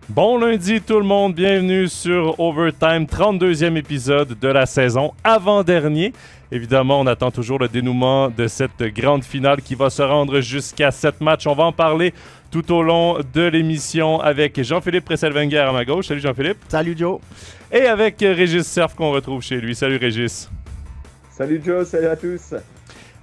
Bon lundi tout le monde, bienvenue sur Overtime, 32e épisode de la saison, avant-dernier. Évidemment, on attend toujours le dénouement de cette grande finale qui va se rendre jusqu'à 7 matchs. On va en parler tout au long de l'émission avec Jean-Philippe Presselwenger à ma gauche. Salut Jean-Philippe. Salut Joe. Et avec Régis Serf qu'on retrouve chez lui. Salut Régis. Salut Joe, salut à tous.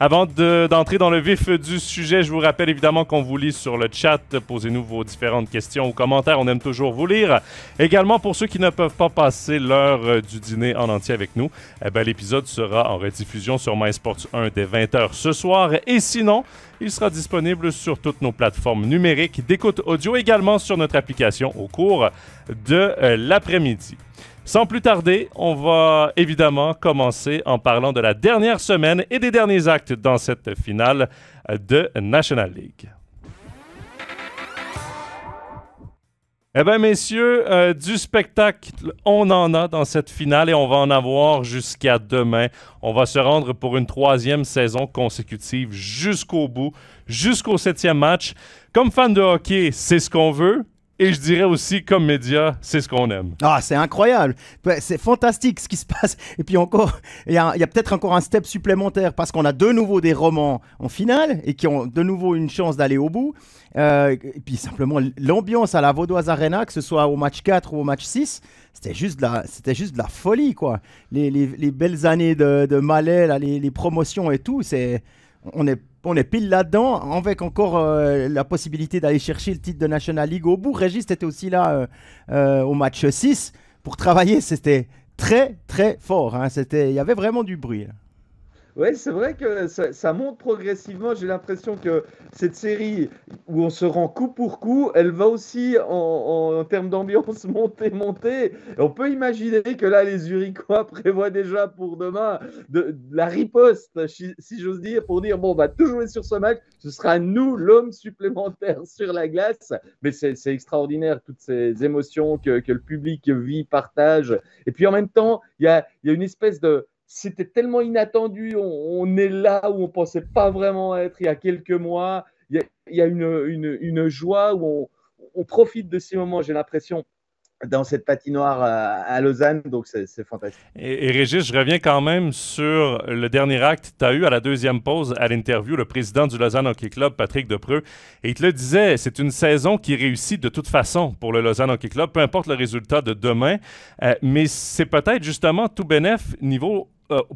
Avant d'entrer dans le vif du sujet, je vous rappelle évidemment qu'on vous lit sur le chat. Posez-nous vos différentes questions ou commentaires. On aime toujours vous lire. Également, pour ceux qui ne peuvent pas passer l'heure du dîner en entier avec nous, l'épisode sera en rediffusion sur MySports 1 dès 20h ce soir. Et sinon, il sera disponible sur toutes nos plateformes numériques d'écoute audio, également sur notre application au cours de l'après-midi. Sans plus tarder, on va évidemment commencer en parlant de la dernière semaine et des derniers actes dans cette finale de National League. Eh bien, messieurs, du spectacle, on en a dans cette finale et on va en avoir jusqu'à demain. On va se rendre pour une 3e saison consécutive jusqu'au bout, jusqu'au 7e match. Comme fan de hockey, c'est ce qu'on veut. Et je dirais aussi, comme média, c'est ce qu'on aime. Ah, c'est incroyable. C'est fantastique ce qui se passe. Et puis encore, il y a peut-être encore un step supplémentaire parce qu'on a de nouveau des romans en finale et qui ont de nouveau une chance d'aller au bout. Et puis simplement, l'ambiance à la Vaudoise Arena, que ce soit au match 4 ou au match 6, c'était juste de la folie, quoi. Les belles années de Malais, là, les promotions et tout, on est pile là-dedans, avec encore la possibilité d'aller chercher le titre de National League au bout. Régis était aussi là au match 6 pour travailler. C'était très, très fort. Hein. Il y avait vraiment du bruit. Là. Oui, c'est vrai que ça monte progressivement. J'ai l'impression que cette série où on se rend coup pour coup, elle va aussi en termes d'ambiance monter. Et on peut imaginer que là, les Zurichois prévoient déjà pour demain de la riposte, si j'ose dire, pour dire bon, on va tout jouer sur ce match. Ce sera nous, l'homme supplémentaire sur la glace. Mais c'est extraordinaire, toutes ces émotions que le public vit, partage. Et puis en même temps, il y a une espèce de... C'était tellement inattendu, on est là où on ne pensait pas vraiment être il y a quelques mois. Il y a une joie où on profite de ces moments, j'ai l'impression, dans cette patinoire à Lausanne, donc c'est fantastique. Et Régis, je reviens quand même sur le dernier acte. Tu as eu à la deuxième pause à l'interview le président du Lausanne Hockey Club, Patrick Depreux, et il te le disait, c'est une saison qui réussit de toute façon pour le Lausanne Hockey Club, peu importe le résultat de demain, mais c'est peut-être justement tout bénef niveau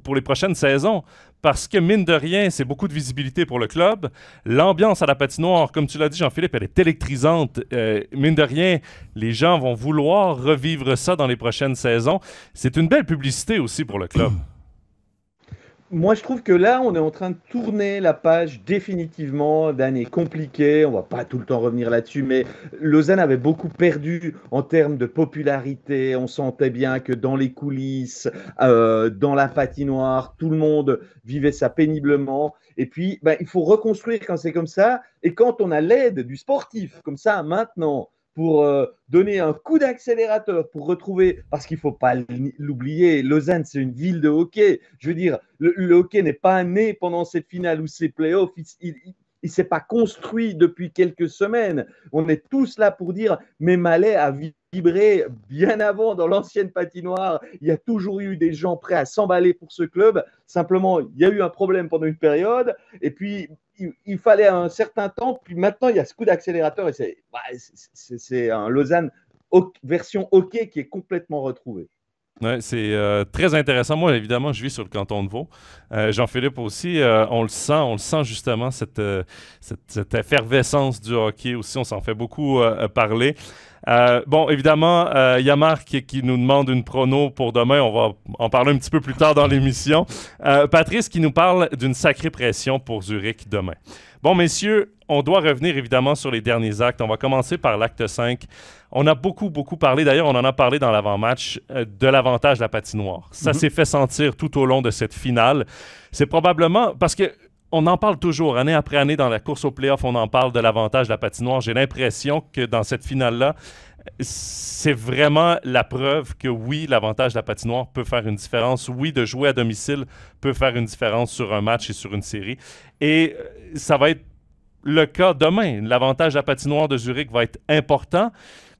pour les prochaines saisons, parce que mine de rien, c'est beaucoup de visibilité pour le club. L'ambiance à la patinoire, comme tu l'as dit Jean-Philippe, elle est électrisante. Mine de rien, les gens vont vouloir revivre ça dans les prochaines saisons. C'est une belle publicité aussi pour le club. Moi, je trouve que là, on est en train de tourner la page définitivement d'années compliquées. On ne va pas tout le temps revenir là-dessus, mais Lausanne avait beaucoup perdu en termes de popularité. On sentait bien que dans les coulisses, dans la patinoire, tout le monde vivait ça péniblement. Et puis, il faut reconstruire quand c'est comme ça. Et quand on a l'aide du sportif, comme ça, maintenant, pour donner un coup d'accélérateur, pour retrouver, parce qu'il ne faut pas l'oublier, Lausanne, c'est une ville de hockey. Je veux dire, le hockey n'est pas né pendant cette finale ou ces playoffs. Il ne s'est pas construit depuis quelques semaines. On est tous là pour dire, mais Malais a vibré bien avant dans l'ancienne patinoire. Il y a toujours eu des gens prêts à s'emballer pour ce club. Simplement, il y a eu un problème pendant une période. Et puis, il fallait un certain temps, puis maintenant il y a ce coup d'accélérateur et c'est un Lausanne version hockey qui est complètement retrouvé. Ouais, c'est très intéressant. Moi, évidemment, je vis sur le canton de Vaud. Jean-Philippe aussi, on le sent justement, cette effervescence du hockey aussi. On s'en fait beaucoup parler. Bon, évidemment, il y a Marc qui nous demande une prono pour demain. On va en parler un petit peu plus tard dans l'émission. Patrice qui nous parle d'une sacrée pression pour Zurich demain. Bon, messieurs, on doit revenir évidemment sur les derniers actes. On va commencer par l'acte 5. On a beaucoup parlé, d'ailleurs, on en a parlé dans l'avant-match, de l'avantage de la patinoire. Ça s'est fait sentir tout au long de cette finale. C'est probablement parce que on en parle toujours, année après année, dans la course au play-off, on en parle de l'avantage de la patinoire. J'ai l'impression que dans cette finale-là, c'est vraiment la preuve que oui, l'avantage de la patinoire peut faire une différence. Oui, de jouer à domicile peut faire une différence sur un match et sur une série. Et ça va être le cas demain. L'avantage de la patinoire de Zurich va être important.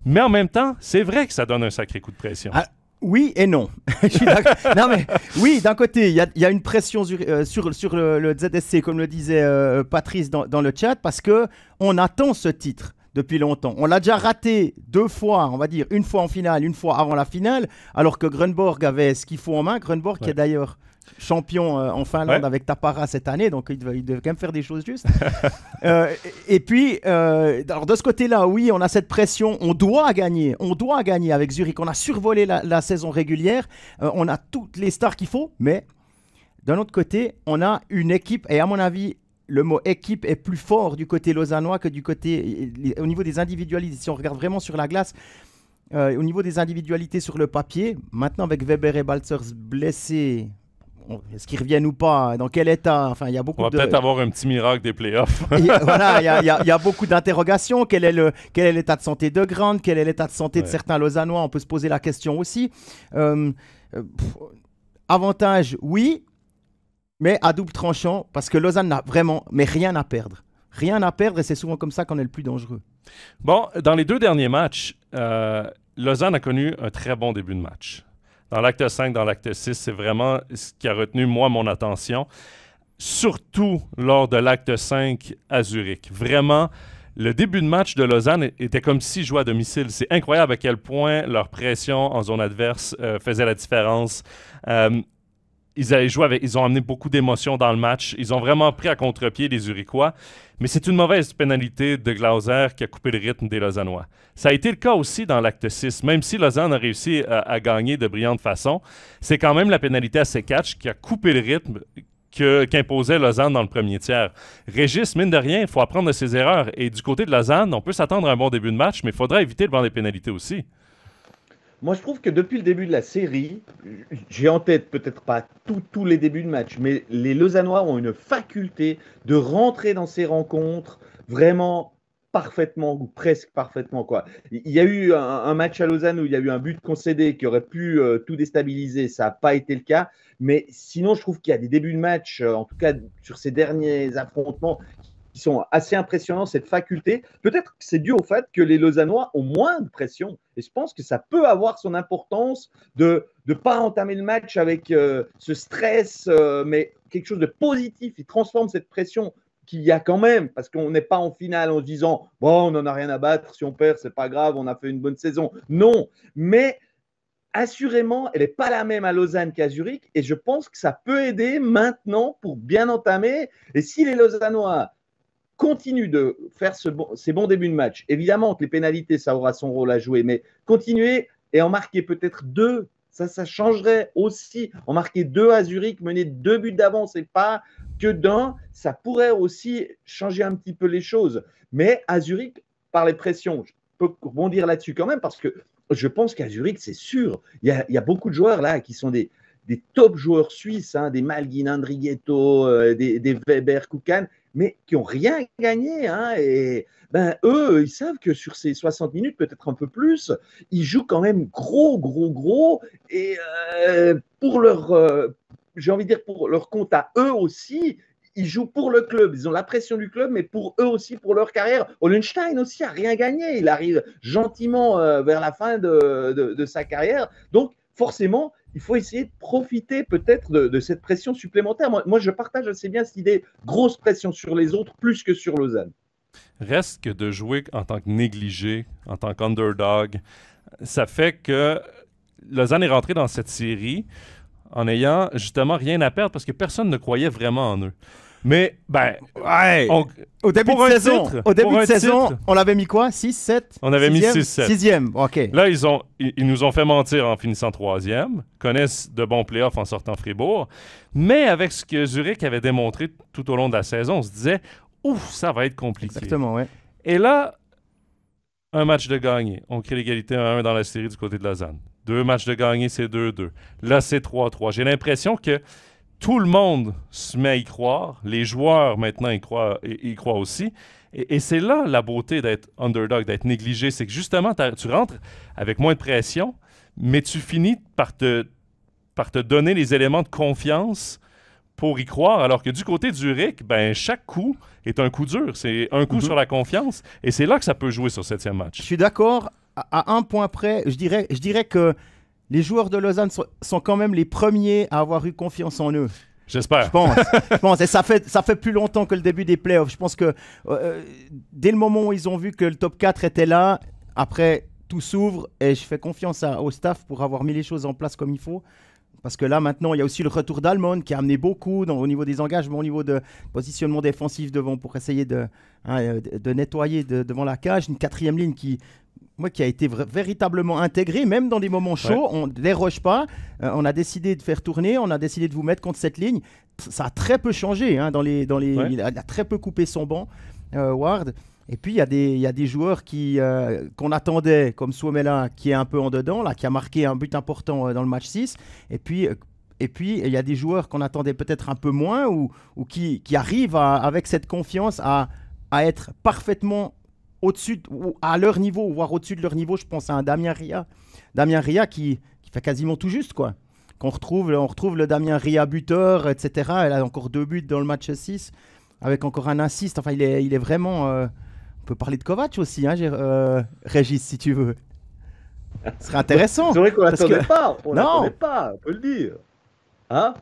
Mais en même temps, c'est vrai que ça donne un sacré coup de pression. Ah, oui et non. Je suis non mais oui, d'un côté, il y a une pression sur le ZSC, comme le disait Patrice dans le chat, parce que on attend ce titre depuis longtemps. On l'a déjà raté 2 fois, on va dire, une fois en finale, une fois avant la finale, alors que Grönborg avait ce qu'il faut en main. Grönborg qui est d'ailleurs champion en Finlande avec Tappara cette année, donc il devait quand même faire des choses justes. Et puis, alors de ce côté-là, oui, on a cette pression, on doit gagner avec Zurich. On a survolé la saison régulière, on a toutes les stars qu'il faut, mais d'un autre côté, on a une équipe, et à mon avis, le mot équipe est plus fort du côté lausannois que du côté, au niveau des individualités. Si on regarde vraiment sur la glace, au niveau des individualités sur le papier, maintenant avec Weber et Balzers blessés, est-ce qu'ils reviennent ou pas? Dans quel état? Enfin, il y a beaucoup on va peut-être avoir un petit miracle des playoffs. Voilà, il y a beaucoup d'interrogations. Quel est l'état de santé de Grant? Quel est l'état de santé de certains Lausannois? On peut se poser la question aussi. Avantage, oui, mais à double tranchant, parce que Lausanne n'a vraiment rien à perdre. Rien à perdre, et c'est souvent comme ça qu'on est le plus dangereux. Bon, dans les 2 derniers matchs, Lausanne a connu un très bon début de match. Dans l'acte 5, dans l'acte 6, c'est vraiment ce qui a retenu, moi, mon attention. Surtout lors de l'acte 5 à Zurich. Vraiment, le début de match de Lausanne était comme s'ils jouaient à domicile. C'est incroyable à quel point leur pression en zone adverse faisait la différence. Ils ont amené beaucoup d'émotions dans le match. Ils ont vraiment pris à contre-pied les Zurichois. Mais c'est une mauvaise pénalité de Glauser qui a coupé le rythme des Lausannois. Ça a été le cas aussi dans l'acte 6. Même si Lausanne a réussi à gagner de brillante façon, c'est quand même la pénalité à Sekac qui a coupé le rythme qu'imposait Lausanne dans le premier tiers. Régis, mine de rien, il faut apprendre de ses erreurs. Et du côté de Lausanne, on peut s'attendre à un bon début de match, mais il faudra éviter de voir des pénalités aussi. Moi, je trouve que depuis le début de la série, j'ai en tête peut-être pas tous les débuts de match, mais les Lausannois ont une faculté de rentrer dans ces rencontres vraiment parfaitement ou presque parfaitement, quoi. Il y a eu un match à Lausanne où il y a eu un but concédé qui aurait pu tout déstabiliser, ça n'a pas été le cas, mais sinon je trouve qu'il y a des débuts de match, en tout cas sur ces derniers affrontements, qui sont assez impressionnants, cette faculté. Peut-être que c'est dû au fait que les Lausannois ont moins de pression. Et je pense que ça peut avoir son importance de ne pas entamer le match avec ce stress, mais quelque chose de positif. Ils transforment cette pression qu'il y a quand même, parce qu'on n'est pas en finale en se disant « Bon, on n'en a rien à battre, si on perd, c'est pas grave, on a fait une bonne saison. » Non, mais assurément, elle n'est pas la même à Lausanne qu'à Zurich. Et je pense que ça peut aider maintenant pour bien entamer. Et si les Lausannois continue de faire ces bons débuts de match. Évidemment que les pénalités, ça aura son rôle à jouer, mais continuer et en marquer peut-être 2, ça changerait aussi. En marquer 2 à Zurich, mener 2 buts d'avance et pas que d'un, ça pourrait aussi changer un petit peu les choses. Mais à Zurich, par les pressions, je peux rebondir là-dessus quand même, parce que je pense qu'à Zurich, c'est sûr, il y a beaucoup de joueurs là qui sont des top joueurs suisses, hein, des Malguin, Andrighetto, des Weber, Koukan, mais qui n'ont rien gagné. Hein, et eux, ils savent que sur ces 60 minutes, peut-être un peu plus, ils jouent quand même gros. Et pour j'ai envie de dire, pour leur compte à eux aussi, ils jouent pour le club. Ils ont la pression du club, mais pour eux aussi, pour leur carrière. Hollenstein aussi a rien gagné. Il arrive gentiment vers la fin de sa carrière. Donc, forcément, il faut essayer de profiter peut-être de cette pression supplémentaire. Moi, je partage assez bien cette idée, grosse pression sur les autres, plus que sur Lausanne. Reste que de jouer en tant que négligé, en tant qu'underdog, ça fait que Lausanne est rentré dans cette série en ayant justement rien à perdre parce que personne ne croyait vraiment en eux. Mais, au début de saison, on l'avait mis quoi? 6, 7? On avait mis 6, 7. 6e, OK. Là, ils nous ont fait mentir en finissant 3e, connaissent de bons playoffs en sortant Fribourg, mais avec ce que Zurich avait démontré tout au long de la saison, on se disait, ouf, ça va être compliqué. Exactement, oui. Et là, un match de gagné. On crée l'égalité 1-1 dans la série du côté de Lausanne. 2 matchs de gagné, c'est 2-2. Là, c'est 3-3. J'ai l'impression que tout le monde se met à y croire. Les joueurs, maintenant, y croient aussi. Et c'est là la beauté d'être underdog, d'être négligé. C'est que justement, tu rentres avec moins de pression, mais tu finis par te donner les éléments de confiance pour y croire. Alors que du côté de Zurich, chaque coup est un coup dur. C'est un coup sur la confiance. Et c'est là que ça peut jouer sur 7e match. Je suis d'accord à un point près, je dirais que les joueurs de Lausanne sont quand même les premiers à avoir eu confiance en eux. J'espère. Je pense. Et ça fait plus longtemps que le début des playoffs. Je pense que dès le moment où ils ont vu que le top 4 était là, après, tout s'ouvre et je fais confiance au staff pour avoir mis les choses en place comme il faut. Parce que là, maintenant, il y a aussi le retour d'Almond qui a amené beaucoup au niveau des engagements, au niveau de positionnement défensif devant pour essayer de nettoyer devant la cage. Une 4e ligne qui a été véritablement intégrée, même dans des moments chauds. On ne déroge pas. On a décidé de faire tourner. On a décidé de vous mettre contre cette ligne. Ça a très peu changé. Hein, il a très peu coupé son banc, Ward. Et puis, il y a des joueurs qu'on attendait, comme Suomela, qui est un peu en dedans, là, qui a marqué un but important dans le match 6. Et puis, il y a des joueurs qu'on attendait peut-être un peu moins ou qui arrivent avec cette confiance à être parfaitement au-dessus, ou à leur niveau, voire au-dessus de leur niveau. Je pense à un Damien Ria. Damien Ria qui fait quasiment tout juste, quoi. On retrouve le Damien Ria buteur, etc. Il a encore 2 buts dans le match 6, avec encore un assist. Enfin, il est vraiment... On peut parler de Kovac aussi, hein, Régis, si tu veux. Ce serait intéressant. C'est vrai qu'on l'attendait pas. On l'attendait pas, on peut le dire. Hein?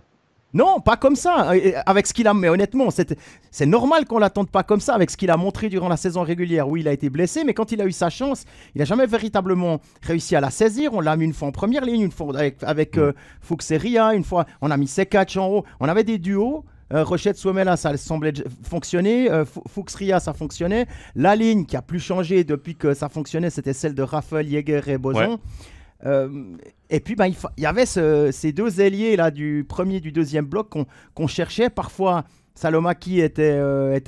Non, pas comme ça. Avec ce qu'il a, mais honnêtement, c'est normal qu'on l'attende pas comme ça avec ce qu'il a montré durant la saison régulière. Oui, il a été blessé, mais quand il a eu sa chance, il n'a jamais véritablement réussi à la saisir. On l'a mis une fois en première ligne, une fois avec Fuchs et Ria, une fois on a mis Sekac en haut. On avait des duos. Rochette Suomela, ça semblait fonctionner. Fuchs Ria, ça fonctionnait. La ligne qui a plus changé depuis que ça fonctionnait, c'était celle de Raffel, Jäger et Boson. Et puis il y avait ces 2 ailiers là, du premier, du deuxième bloc qu'on cherchait. Parfois, Salomaki était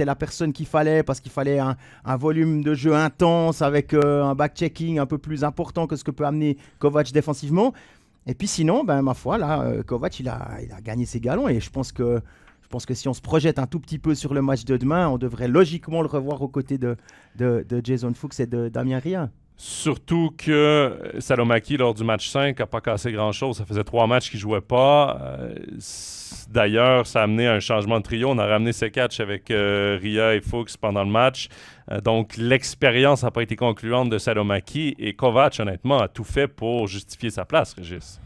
la personne qu'il fallait parce qu'il fallait un volume de jeu intense avec un back-checking un peu plus important que ce que peut amener Kovac défensivement. Et puis sinon, ma foi, là, Kovac, il a gagné ses galons et je pense que si on se projette un tout petit peu sur le match de demain, on devrait logiquement le revoir aux côtés de Jason Fuchs et de Damien Ria. Surtout que Salomaki, lors du match 5, n'a pas cassé grand-chose. Ça faisait 3 matchs qu'il ne jouait pas. D'ailleurs, ça a amené un changement de trio. On a ramené Sekac avec Ria et Fuchs pendant le match. Donc, l'expérience n'a pas été concluante de Salomaki. Et Kovac, honnêtement, a tout fait pour justifier sa place, Régis.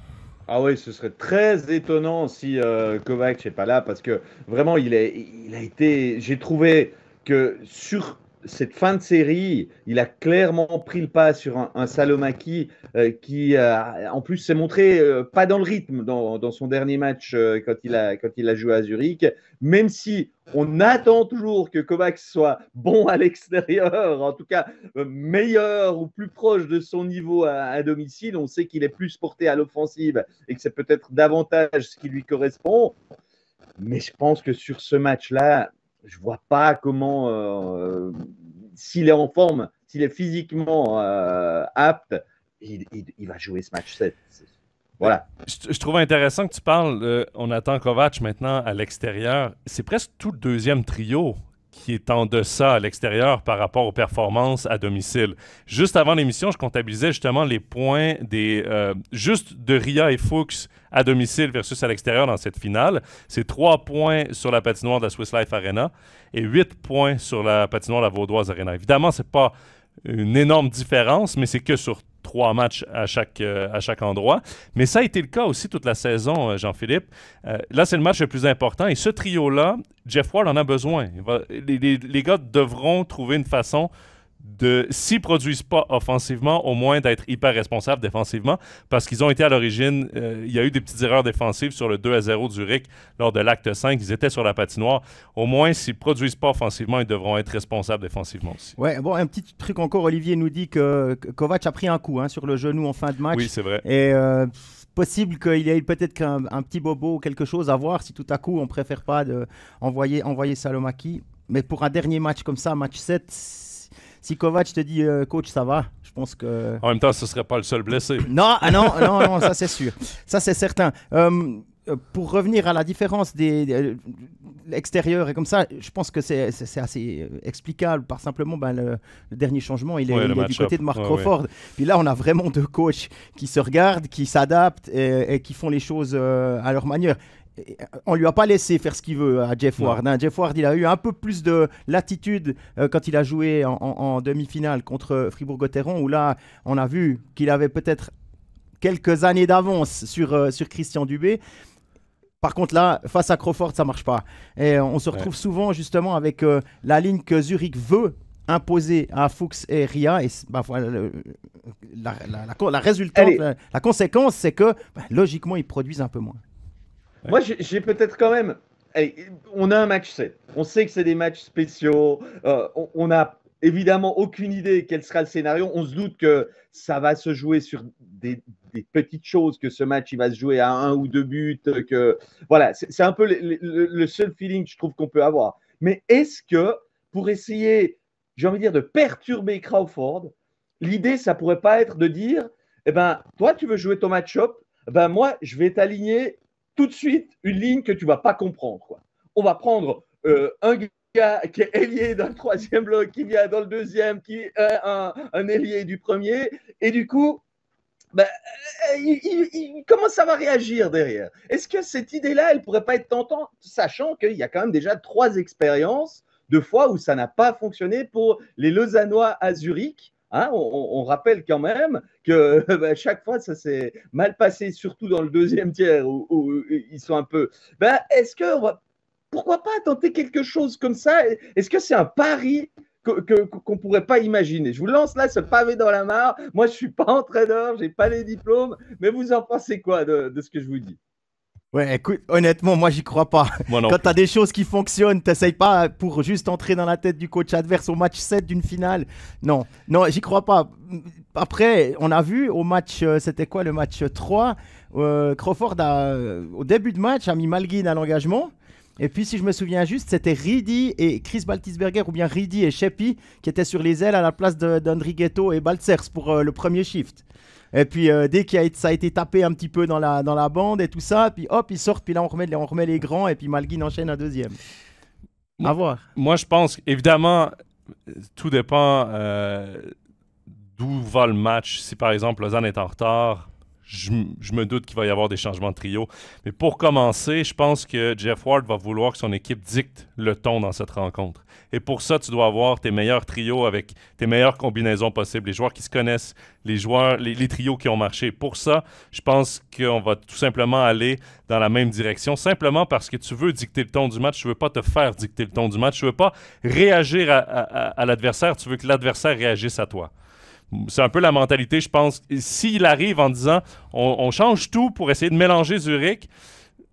Ah oui, ce serait très étonnant si Kovac n'est pas là parce que vraiment, il a été. J'ai trouvé que sur cette fin de série, il a clairement pris le pas sur un Salomaki qui, en plus, s'est montré pas dans le rythme dans son dernier match quand il a joué à Zurich. Même si on attend toujours que Kovac soit bon à l'extérieur, en tout cas meilleur ou plus proche de son niveau à domicile, on sait qu'il est plus porté à l'offensive et que c'est peut-être davantage ce qui lui correspond. Mais je pense que sur ce match-là, je ne vois pas comment, s'il est en forme, s'il est physiquement apte, il va jouer ce match 7. Voilà. Je trouve intéressant que tu parles, on attend Kovac maintenant à l'extérieur. C'est presque tout le deuxième trio qui est en deçà à l'extérieur par rapport aux performances à domicile. Juste avant l'émission, je comptabilisais justement les points juste de Ria et Fuchs à domicile versus à l'extérieur dans cette finale. C'est 3 points sur la patinoire de la Swiss Life Arena et 8 points sur la patinoire de la Vaudoise Arena. Évidemment, c'est pas une énorme différence, mais c'est que sur 3 matchs à chaque endroit. Mais ça a été le cas aussi toute la saison, Jean-Philippe. Là, c'est le match le plus important. Et ce trio-là, Jeff Ward en a besoin. Les gars devront trouver une façon de, s'ils ne produisent pas offensivement, au moins d'être hyper responsables défensivement, parce qu'ils ont été à l'origine, il y a eu des petites erreurs défensives sur le 2-0 du Zurich lors de l'acte 5, ils étaient sur la patinoire. Au moins, s'ils ne produisent pas offensivement, ils devront être responsables défensivement aussi. Ouais, bon, un petit truc encore, Olivier nous dit que Kovac a pris un coup sur le genou en fin de match. Oui, c'est vrai. Et possible qu'il y ait peut-être un petit bobo ou quelque chose à voir si tout à coup on préfère pas envoyer Salomaki. Mais pour un dernier match comme ça, match 7, si Kovac te dit coach, ça va, je pense que. En même temps, ce ne serait pas le seul blessé. Non, ça c'est sûr. Ça c'est certain. Pour revenir à la différence de l'extérieur et comme ça, je pense que c'est assez explicable par simplement le dernier changement, il est du côté de Mark Crawford. Puis là, on a vraiment 2 coachs qui se regardent, qui s'adaptent et qui font les choses à leur manière. on lui a pas laissé faire ce qu'il veut à Jeff Ward. Hein. Jeff Ward, il a eu un peu plus de latitude quand il a joué en demi-finale contre Fribourg-Gotteron, où là, on a vu qu'il avait peut-être quelques années d'avance sur Christian Dubé. Par contre, là, face à Crawford, ça marche pas. Et on se retrouve souvent justement avec la ligne que Zurich veut imposer à Fuchs et Ria. Et voilà, la résultante, la conséquence, c'est que logiquement, ils produisent un peu moins. Moi, j'ai peut-être quand même. Allez, on a un match 7. On sait que c'est des matchs spéciaux. On n'a évidemment aucune idée quel sera le scénario. On se doute que ça va se jouer sur des petites choses, que ce match il va se jouer à 1 ou 2 buts. Que voilà, c'est un peu le seul feeling que je trouve qu'on peut avoir. Mais est-ce que pour essayer, j'ai envie de dire, de perturber Crawford, l'idée, ça pourrait pas être de dire, eh ben, toi, tu veux jouer ton match-up, ben moi, je vais t'aligner tout de suite une ligne que tu vas pas comprendre. Quoi. On va prendre un gars qui est ailier dans le 3e bloc, qui vient dans le 2e, qui est un ailier du 1er, et du coup, comment ça va réagir derrière? Est-ce que cette idée-là, elle pourrait pas être tentante, sachant qu'il y a quand même déjà 3 expériences de fois où ça n'a pas fonctionné pour les Lausannois à Zurich? Hein, on rappelle quand même que chaque fois, ça s'est mal passé, surtout dans le 2e tiers où ils sont un peu. Est-ce que pourquoi pas tenter quelque chose comme ça? Est-ce que c'est un pari qu'on ne pourrait pas imaginer? Je vous lance là ce pavé dans la mare. Moi, je ne suis pas entraîneur, je n'ai pas les diplômes, mais vous en pensez quoi de ce que je vous dis? Ouais, écoute, honnêtement, moi, j'y crois pas. Quand tu as des choses qui fonctionnent, tu n'essayes pas pour juste entrer dans la tête du coach adverse au match 7 d'une finale. Non, j'y crois pas. Après, on a vu au match, c'était quoi le match 3 Crawford, au début de match, a mis Malguin à l'engagement. Et puis, si je me souviens juste, c'était Riedi et Chris Baltisberger, ou bien Riedi et Sheppy, qui étaient sur les ailes à la place d'Andrighetto et Baltzers pour le premier shift. Et puis, dès que ça a été tapé un petit peu dans la bande et tout ça, puis hop, ils sortent, puis là, on remet les grands, et puis Malguin enchaîne un 2e. À voir. Moi, je pense, évidemment, tout dépend d'où va le match. Si, par exemple, Lausanne est en retard, je me doute qu'il va y avoir des changements de trio. Mais pour commencer, je pense que Jeff Ward va vouloir que son équipe dicte le ton dans cette rencontre. Et pour ça, tu dois avoir tes meilleurs trios avec tes meilleures combinaisons possibles, les joueurs qui se connaissent, les trios qui ont marché. Pour ça, je pense qu'on va tout simplement aller dans la même direction, simplement parce que tu veux dicter le ton du match, tu veux pas te faire dicter le ton du match, tu veux pas réagir à l'adversaire, tu veux que l'adversaire réagisse à toi. C'est un peu la mentalité, je pense. S'il arrive en disant on change tout pour essayer de mélanger Zurich,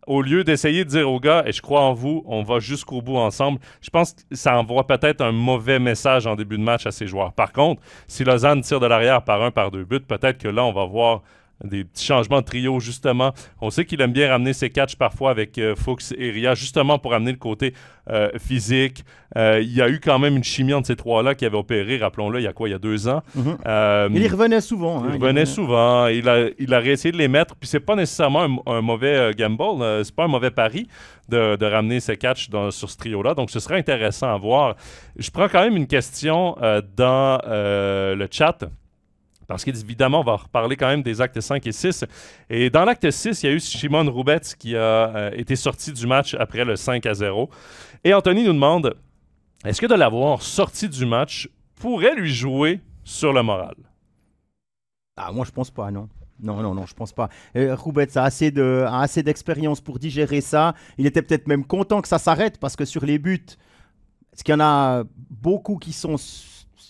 au lieu d'essayer de dire aux gars, et je crois en vous, on va jusqu'au bout ensemble, je pense que ça envoie peut-être un mauvais message en début de match à ses joueurs. Par contre, si Lausanne tire de l'arrière par 1, par 2 buts, peut-être que là, on va voir des petits changements de trio, justement. On sait qu'il aime bien ramener ses catchs parfois avec Fuchs et Ria, justement pour amener le côté physique. Il y a eu quand même une chimie entre ces trois-là qui avaient opéré, rappelons-le, il y a 2 ans. Il y revenait souvent. Il revenait souvent. Il a réessayé de les mettre. Puis c'est pas nécessairement un mauvais gamble. C'est pas un mauvais pari de ramener ses catchs sur ce trio-là. Donc ce serait intéressant à voir. Je prends quand même une question dans le chat. Parce qu'évidemment, on va reparler quand même des actes 5 et 6. Et dans l'acte 6, il y a eu Shimon Roubetz qui a été sorti du match après le 5-0. Et Anthony nous demande, est-ce que de l'avoir sorti du match pourrait lui jouer sur le moral? Ah, moi, je pense pas, non. Non, je pense pas. Roubetz a assez d'expérience pour digérer ça. Il était peut-être même content que ça s'arrête parce que sur les buts, est-ce qu'il y en a beaucoup qui sont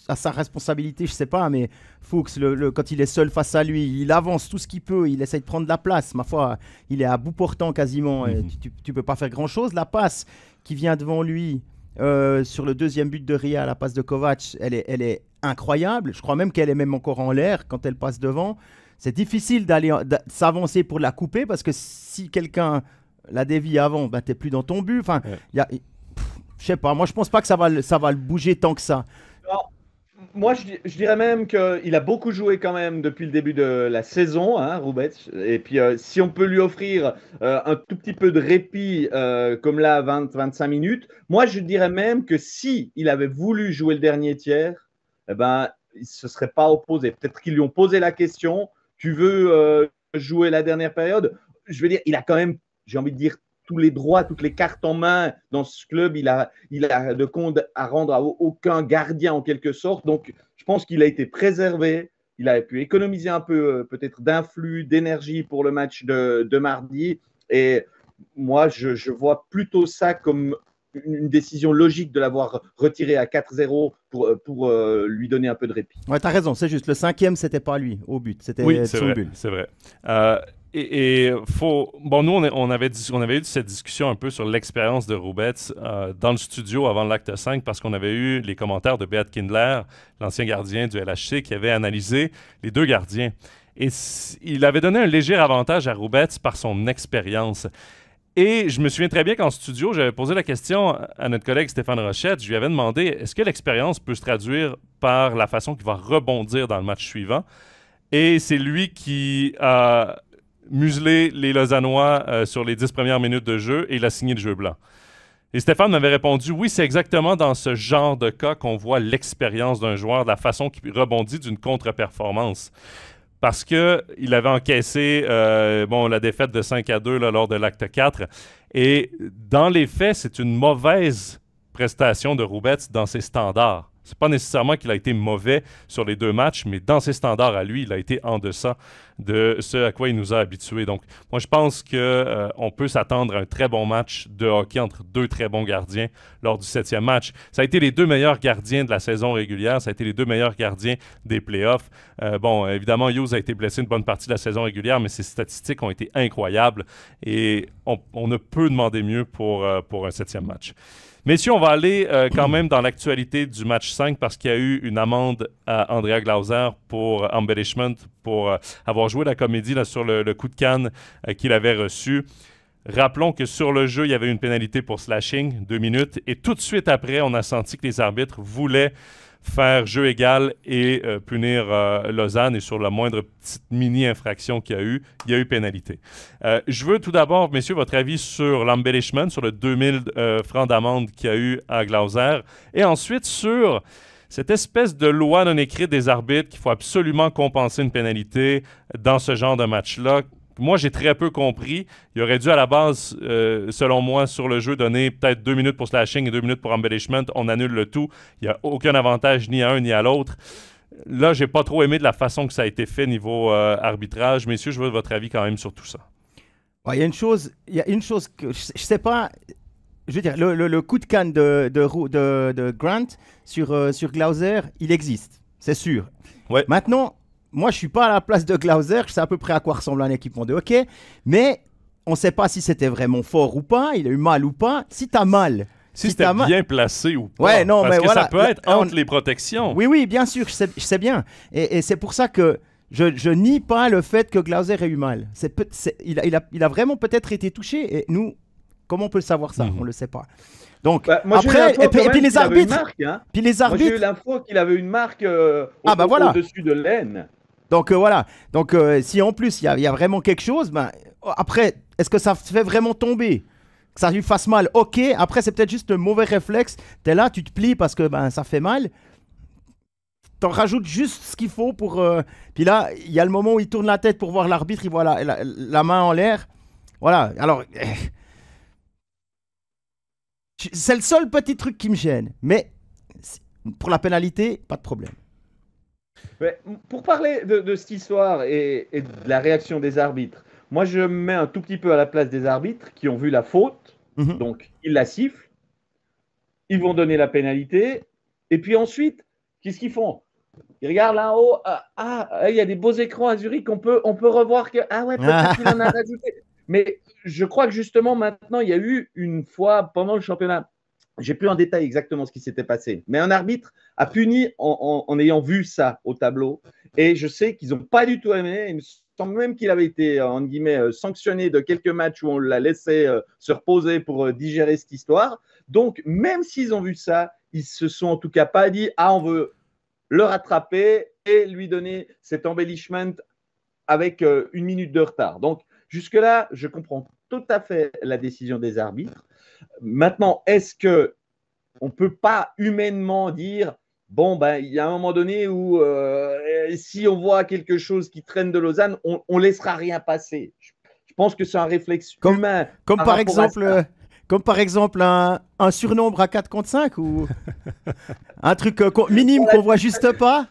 à sa responsabilité, je sais pas, mais Fuchs, quand il est seul face à lui, il avance tout ce qu'il peut, il essaie de prendre la place. Ma foi, il est à bout portant quasiment. Tu peux pas faire grand-chose. La passe qui vient devant lui sur le 2e but de Ria, la passe de Kovac, elle est incroyable. Je crois même qu'elle est même encore en l'air quand elle passe devant. C'est difficile s'avancer pour la couper parce que si quelqu'un la dévie avant, ben, tu n'es plus dans ton but. Enfin, je sais pas, moi je pense pas que ça va le bouger tant que ça. Alors, moi, je dirais même qu'il a beaucoup joué quand même depuis le début de la saison, hein, Roubetz. Et puis, si on peut lui offrir un tout petit peu de répit, comme là, 20-25 minutes, moi, je dirais même que si il avait voulu jouer le dernier tiers, eh ben, il ne se serait pas opposé. Peut-être qu'ils lui ont posé la question, tu veux jouer la dernière période? Je veux dire, il a quand même, j'ai envie de dire, tous les droits, toutes les cartes en main dans ce club. Il a de compte à rendre à aucun gardien en quelque sorte. Donc, je pense qu'il a été préservé. Il a pu économiser un peu peut-être d'influx, d'énergie pour le match de mardi. Et moi, je vois plutôt ça comme une décision logique de l'avoir retiré à 4-0 pour lui donner un peu de répit. Ouais, t'as raison, c'est juste. Le 5e, c'était pas lui au but, c'était Oui, c'est vrai, Tsumbul. c'est vrai. Bon, nous, on avait eu cette discussion un peu sur l'expérience de Roubets dans le studio avant l'acte 5 parce qu'on avait eu les commentaires de Beat Kindler, l'ancien gardien du LHC, qui avait analysé les deux gardiens. Et il avait donné un léger avantage à Roubets par son expérience. Et je me souviens très bien qu'en studio, j'avais posé la question à notre collègue Stéphane Rochette. Je lui avais demandé, est-ce que l'expérience peut se traduire par la façon qu'il va rebondir dans le match suivant? Et c'est lui qui a muselé les Lausannois sur les 10 premières minutes de jeu et il a signé le jeu blanc. Et Stéphane m'avait répondu, oui, c'est exactement dans ce genre de cas qu'on voit l'expérience d'un joueur, de la façon qu'il rebondit d'une contre-performance. Parce qu'il avait encaissé la défaite de 5-2 là, lors de l'acte 4. Et dans les faits, c'est une mauvaise prestation de Roubets dans ses standards. C'est pas nécessairement qu'il a été mauvais sur les deux matchs, mais dans ses standards à lui, il a été en deçà de ce à quoi il nous a habitués. Donc, moi, je pense qu'on peut s'attendre à un très bon match de hockey entre deux très bons gardiens lors du 7e match. Ça a été les deux meilleurs gardiens de la saison régulière. Ça a été les deux meilleurs gardiens des playoffs. Évidemment, Hughes a été blessé une bonne partie de la saison régulière, mais ses statistiques ont été incroyables et on ne peut demander mieux pour un 7e match. Messieurs, on va aller quand même dans l'actualité du match 5 parce qu'il y a eu une amende à Andrea Glauser pour embellishment, pour avoir joué la comédie là, sur le coup de canne qu'il avait reçu. Rappelons que sur le jeu, il y avait une pénalité pour slashing, 2 minutes, et tout de suite après, on a senti que les arbitres voulaient faire jeu égal et punir Lausanne. Et sur la moindre petite mini-infraction qu'il y a eu pénalité. Je veux tout d'abord, messieurs, votre avis sur l'embellishment, sur le 2000 francs d'amende qu'il y a eu à Glauser. Et ensuite, sur cette espèce de loi non écrite des arbitres qu'il faut absolument compenser une pénalité dans ce genre de match-là. Moi, j'ai très peu compris. Il aurait dû, à la base, selon moi, sur le jeu, donner peut-être 2 minutes pour slashing et 2 minutes pour embellishment. On annule le tout. Il n'y a aucun avantage ni à un ni à l'autre. Là, j'ai pas trop aimé de la façon que ça a été fait niveau arbitrage. Messieurs, je veux votre avis quand même sur tout ça. Il y a une chose que je sais pas. Je veux dire, le coup de canne de Grant sur Glauser, il existe, c'est sûr. Ouais. Maintenant, moi, je suis pas à la place de Glauser, je sais à peu près à quoi ressemble un équipement de hockey, mais on ne sait pas si c'était vraiment fort ou pas, il a eu mal ou pas. Si tu as mal... Si c'était bien placé ou pas. Ouais, non, parce mais que voilà, ça peut être entre les protections. Oui, bien sûr, je sais bien. Et c'est pour ça que je nie pas le fait que Glauser ait eu mal. Il a vraiment peut-être été touché, et nous, comment on peut le savoir ça? On ne le sait pas. Donc, moi, après, et puis les arbitres. Puis les arbitres. Moi, j'ai eu l'info qu'il avait une marque voilà. au-dessus de l'aine. Donc voilà. Donc si en plus il y a vraiment quelque chose, après, est-ce que ça fait vraiment tomber? Que ça lui fasse mal? Ok. Après, c'est peut-être juste un mauvais réflexe. T'es là, tu te plies parce que ça fait mal. T'en rajoutes juste ce qu'il faut pour. Puis là, il y a le moment où il tourne la tête pour voir l'arbitre, il voit la main en l'air. Voilà. Alors. C'est le seul petit truc qui me gêne. Mais pour la pénalité, pas de problème. Mais pour parler de cette histoire et de la réaction des arbitres, moi je me mets un tout petit peu à la place des arbitres qui ont vu la faute, donc ils la sifflent, ils vont donner la pénalité, et puis ensuite, qu'est-ce qu'ils font? Ils regardent là-haut, il y a des beaux écrans à Zurich, on peut revoir que, peut-être qu'il en a rajouté. Mais je crois que justement maintenant, il y a eu une fois pendant le championnat, j'ai plus en détail exactement ce qui s'était passé, mais un arbitre a puni en ayant vu ça au tableau. Et je sais qu'ils n'ont pas du tout aimé. Il me semble même qu'il avait été, entre guillemets, sanctionné de quelques matchs où on l'a laissé se reposer pour digérer cette histoire. Donc, même s'ils ont vu ça, ils se sont en tout cas pas dit « Ah, on veut le rattraper et lui donner cet embellishment avec 1 minute de retard. » Donc, jusque-là, je comprends tout à fait la décision des arbitres. Maintenant, est-ce qu'on ne peut pas humainement dire bon, il y a un moment donné où si on voit quelque chose qui traîne de Lausanne, on ne laissera rien passer. Je pense que c'est un réflexe humain. Comme par exemple un surnombre à 4 contre 5 ou un truc minime qu'on voit juste pas.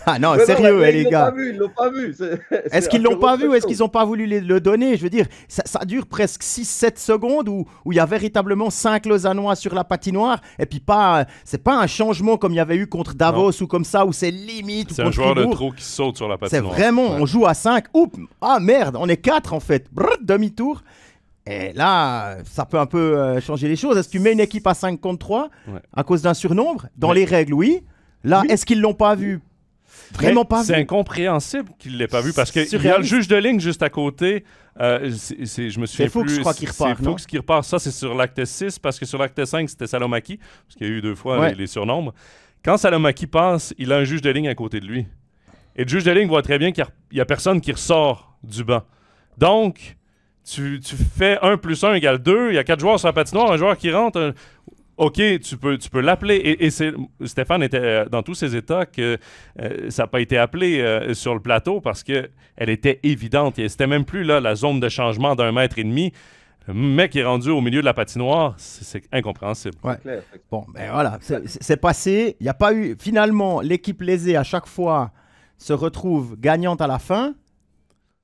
Ah non, Ouais, sérieux, ouais, les gars. Ils l'ont pas vu. Est-ce qu'ils l'ont pas vu ou est-ce qu'ils n'ont pas voulu le donner? Je veux dire, ça dure presque 6-7 secondes où il y a véritablement 5 Lausannois sur la patinoire. Et puis, c'est pas un changement comme il y avait eu contre Davos ou comme ça, où c'est limite. C'est un joueur de trop qui saute sur la patinoire. C'est vraiment, on joue à 5. Oups, ah merde, on est 4 en fait. Brrr, demi-tour. Et là, ça peut un peu changer les choses. Est-ce que tu mets une équipe à 5 contre 3 à cause d'un surnombre? Dans les règles, oui. Là, est-ce qu'ils l'ont pas vu? Vraiment pas vu. C'est incompréhensible qu'il ne l'ait pas vu parce qu'il y a le juge de ligne juste à côté. Je me souviens Fuchs, plus. je crois qu'il repart. C'est Fuchs qui repart. Ça, c'est sur l'acte 6 parce que sur l'acte 5, c'était Salomaki, parce qu'il y a eu 2 fois les surnombres. Quand Salomaki passe, il a un juge de ligne à côté de lui. Et le juge de ligne voit très bien qu'il n'y a personne qui ressort du banc. Donc, tu fais 1 plus 1 égale 2. Il y a 4 joueurs sur la patinoire, un joueur qui rentre. OK, tu peux l'appeler. Et Stéphane était dans tous ses états que ça n'a pas été appelé sur le plateau parce qu'elle était évidente. C'était même plus là, la zone de changement d'1,5 mètre. Le mec est rendu au milieu de la patinoire. C'est incompréhensible. Ouais. Bon, ben voilà, c'est passé. Il n'y a pas eu... Finalement, l'équipe lésée, à chaque fois, se retrouve gagnante à la fin.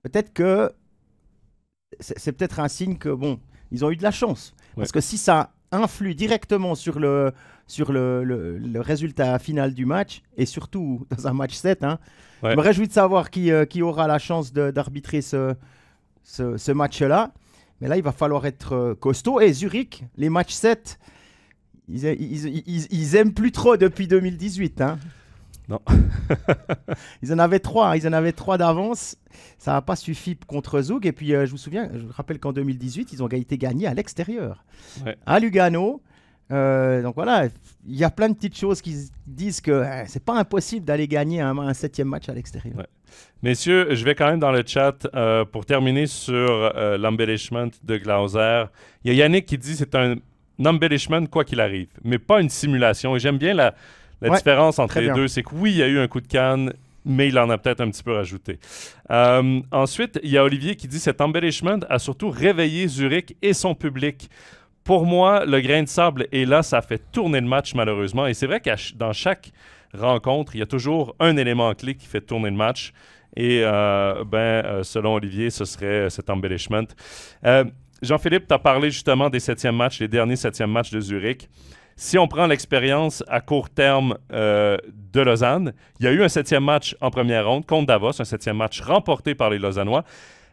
Peut-être que... C'est peut-être un signe que, bon, ils ont eu de la chance. Parce que si ça influe directement sur le résultat final du match, et surtout dans un match 7. Je me réjouis de savoir qui aura la chance d'arbitrer ce match-là. Mais là, il va falloir être costaud. Et Zurich, les matchs 7, ils aiment plus trop depuis 2018. Non. Ils en avaient 3. Ils en avaient 3 d'avance. Ça n'a pas suffi contre Zug. Et puis, je rappelle qu'en 2018, ils ont été gagnés à l'extérieur. À Lugano. Donc voilà, il y a plein de petites choses qui disent que c'est pas impossible d'aller gagner un 7e match à l'extérieur. Ouais. Messieurs, je vais quand même dans le chat pour terminer sur l'embellishment de Glauser. Il y a Yannick qui dit que c'est un embellishment quoi qu'il arrive, mais pas une simulation. Et j'aime bien la différence entre les deux. C'est que oui, il y a eu un coup de canne, mais il en a peut-être un petit peu rajouté. Ensuite, il y a Olivier qui dit que cet embellishment a surtout réveillé Zurich et son public. Pour moi, le grain de sable est là, ça fait tourner le match malheureusement. Et c'est vrai que dans chaque rencontre, il y a toujours un élément clé qui fait tourner le match. Et selon Olivier, ce serait cet embellishment. Jean-Philippe, tu as parlé justement des 7e matchs, les derniers 7e matchs de Zurich. Si on prend l'expérience à court terme de Lausanne, il y a eu un 7e match en première ronde contre Davos, un 7e match remporté par les Lausannois.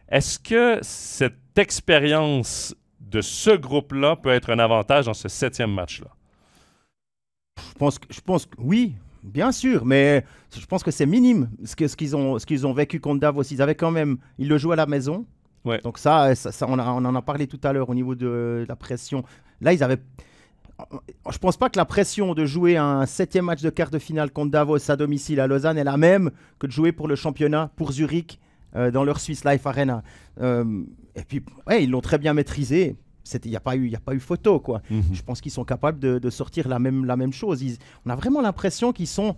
Est-ce que cette expérience de ce groupe-là peut être un avantage dans ce 7e match-là? Je pense que oui, bien sûr, mais je pense que c'est minime ce qu'ils ont vécu contre Davos. Ils le jouent à la maison. Ouais. Donc ça on en a parlé tout à l'heure au niveau de la pression. Là, je pense pas que la pression de jouer un 7e match de quart de finale contre Davos à domicile à Lausanne est la même que de jouer pour le championnat, pour Zurich, dans leur Swiss Life Arena. Et puis, ils l'ont très bien maîtrisé. Il n'y a pas eu photo, quoi. Je pense qu'ils sont capables de sortir la même chose. On a vraiment l'impression qu'ils sont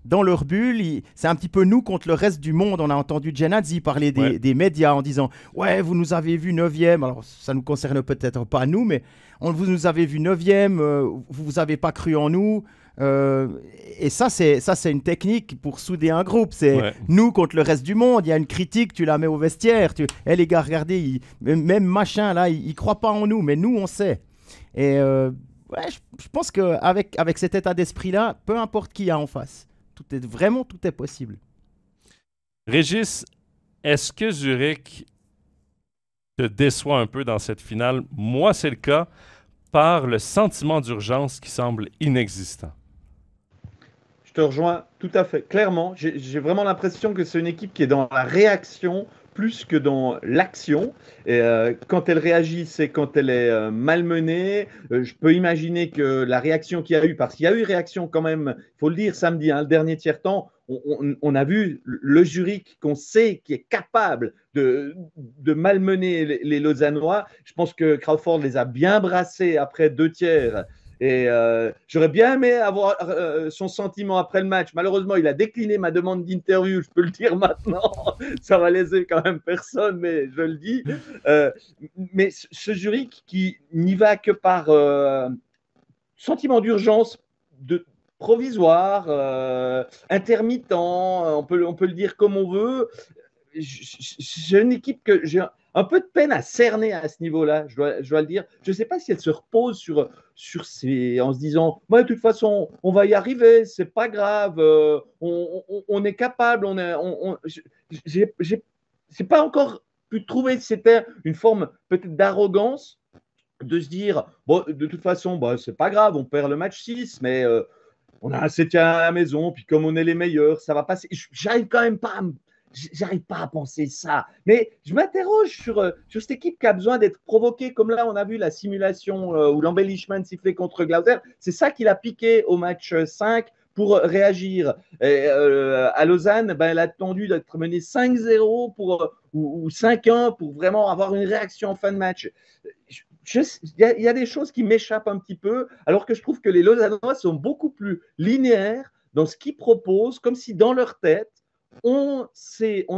dans leur bulle. C'est un petit peu nous contre le reste du monde. On a entendu Genadzi parler des médias en disant « Ouais, vous nous avez vu 9e. » Alors, ça ne nous concerne peut-être pas nous, mais vous nous avez vu 9e. Vous n'avez pas cru en nous. Et ça, c'est une technique pour souder un groupe. C'est nous contre le reste du monde. Il y a une critique, tu la mets au vestiaire. Les gars, regardez, même machin, là, il ne croit pas en nous, mais nous, on sait. Et je pense qu'avec cet état d'esprit-là, peu importe qui y a en face, tout est possible. Régis, est-ce que Zurich te déçoit un peu dans cette finale? Moi, c'est le cas, par le sentiment d'urgence qui semble inexistant. Je te rejoins tout à fait. Clairement, j'ai vraiment l'impression que c'est une équipe qui est dans la réaction plus que dans l'action. Et quand elle réagit, c'est quand elle est malmenée. Je peux imaginer que la réaction qu'il y a eu, parce qu'il y a eu réaction quand même, il faut le dire, samedi, le dernier tiers-temps, on a vu le Zurich qu'on sait qui est capable de malmener les Lausannois. Je pense que Crawford les a bien brassés après 2 tiers. Et j'aurais bien aimé avoir son sentiment après le match. Malheureusement, il a décliné ma demande d'interview. Je peux le dire maintenant. Ça va léser quand même personne, mais je le dis. Mais ce Zurich qui n'y va que par sentiment d'urgence, de provisoire, intermittent, on peut le dire comme on veut. J'ai une équipe que j'ai un peu de peine à cerner à ce niveau-là, je dois le dire. Je ne sais pas si elle se repose sur ses, en se disant, de toute façon, on va y arriver, c'est pas grave, on est capable, j'ai pas encore pu trouver si c'était une forme peut-être d'arrogance de se dire, bon, de toute façon, c'est pas grave, on perd le match 6, mais on a un 7e à la maison, puis comme on est les meilleurs, ça va passer. J'arrive quand même pas à penser ça. Mais je m'interroge sur cette équipe qui a besoin d'être provoquée, comme là, on a vu la simulation ou l'embellishment sifflé contre Glauser. C'est ça qu'il a piqué au match 5 pour réagir. Et, à Lausanne, elle a attendu d'être menée 5-0 ou 5-1 pour vraiment avoir une réaction en fin de match. Il y a des choses qui m'échappent un petit peu, alors que je trouve que les Lausannois sont beaucoup plus linéaires dans ce qu'ils proposent, comme si dans leur tête, on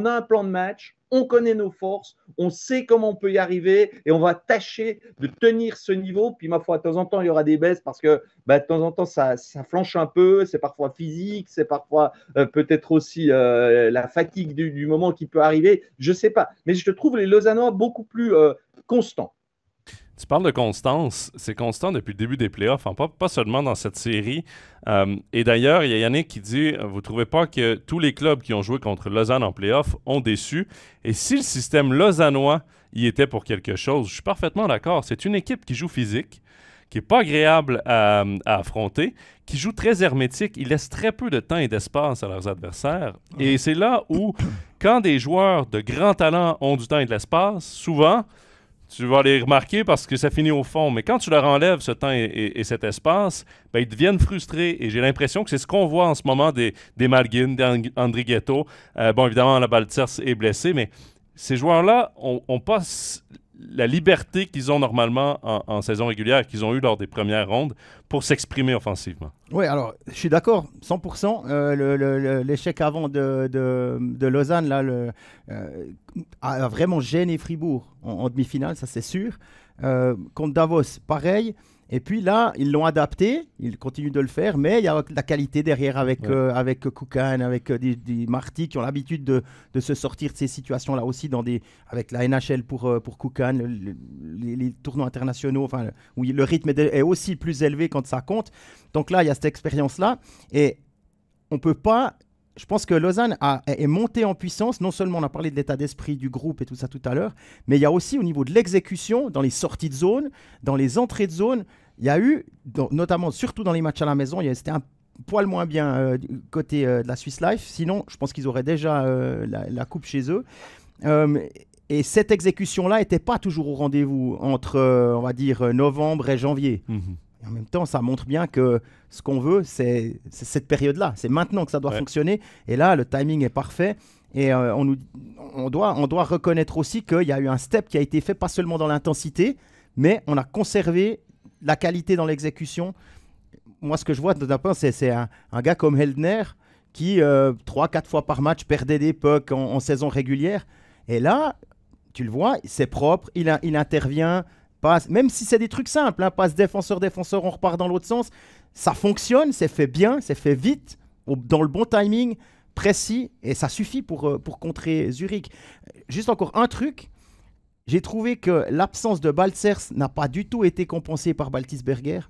a un plan de match, on connaît nos forces, on sait comment on peut y arriver et on va tâcher de tenir ce niveau. Puis ma foi, de temps en temps, il y aura des baisses parce que de temps en temps, ça flanche un peu, c'est parfois physique, c'est parfois peut-être aussi la fatigue du moment qui peut arriver, je ne sais pas. Mais je trouve les Lausannois beaucoup plus constants. Tu parles de constance, c'est constant depuis le début des playoffs, pas seulement dans cette série. Et d'ailleurs, il y a Yannick qui dit « Vous ne trouvez pas que tous les clubs qui ont joué contre Lausanne en playoffs ont déçu? Et si le système lausannois y était pour quelque chose? » Je suis parfaitement d'accord. C'est une équipe qui joue physique, qui n'est pas agréable à affronter, qui joue très hermétique. Ils laissent très peu de temps et d'espace à leurs adversaires. Et c'est là où, quand des joueurs de grand talent ont du temps et de l'espace, souvent, tu vas les remarquer parce que ça finit au fond. Mais quand tu leur enlèves ce temps et cet espace, ils deviennent frustrés. Et j'ai l'impression que c'est ce qu'on voit en ce moment des Malgin, d'Andrighetto. Bon, évidemment, la Baltzers est blessé, mais ces joueurs-là ont pas la liberté qu'ils ont normalement en saison régulière, qu'ils ont eu lors des premières rondes, pour s'exprimer offensivement. Oui, alors, je suis d'accord, 100%. L'échec avant de Lausanne là, a vraiment gêné Fribourg en demi-finale, ça c'est sûr. Contre Davos, pareil. Et puis là, ils l'ont adapté, ils continuent de le faire, mais il y a la qualité derrière avec Kukan, avec des Marty qui ont l'habitude de se sortir de ces situations-là aussi avec la NHL pour Kukan, les tournois internationaux, où le rythme est aussi plus élevé quand ça compte. Donc là, il y a cette expérience-là. Et on ne peut pas... Je pense que Lausanne est montée en puissance. Non seulement on a parlé de l'état d'esprit du groupe et tout ça tout à l'heure, mais il y a aussi au niveau de l'exécution, dans les sorties de zone, dans les entrées de zone, il y a eu, notamment surtout dans les matchs à la maison, c'était un poil moins bien du côté de la Swiss Life. Sinon, je pense qu'ils auraient déjà la coupe chez eux. Et cette exécution-là n'était pas toujours au rendez-vous entre, on va dire, novembre et janvier. Mm-hmm. En même temps, ça montre bien que ce qu'on veut, c'est cette période-là. C'est maintenant que ça doit fonctionner. Et là, le timing est parfait. Et on doit reconnaître aussi qu'il y a eu un step qui a été fait, pas seulement dans l'intensité, mais on a conservé la qualité dans l'exécution. Moi, ce que je vois, c'est un gars comme Heldner qui, 3-4 fois par match, perdait des pucks en saison régulière. Et là, tu le vois, c'est propre, il intervient... Même si c'est des trucs simples, passe défenseur-défenseur, on repart dans l'autre sens, ça fonctionne, c'est fait bien, c'est fait vite, dans le bon timing, précis, et ça suffit pour contrer Zurich. Juste encore un truc, j'ai trouvé que l'absence de Baltzers n'a pas du tout été compensée par Baltisberger,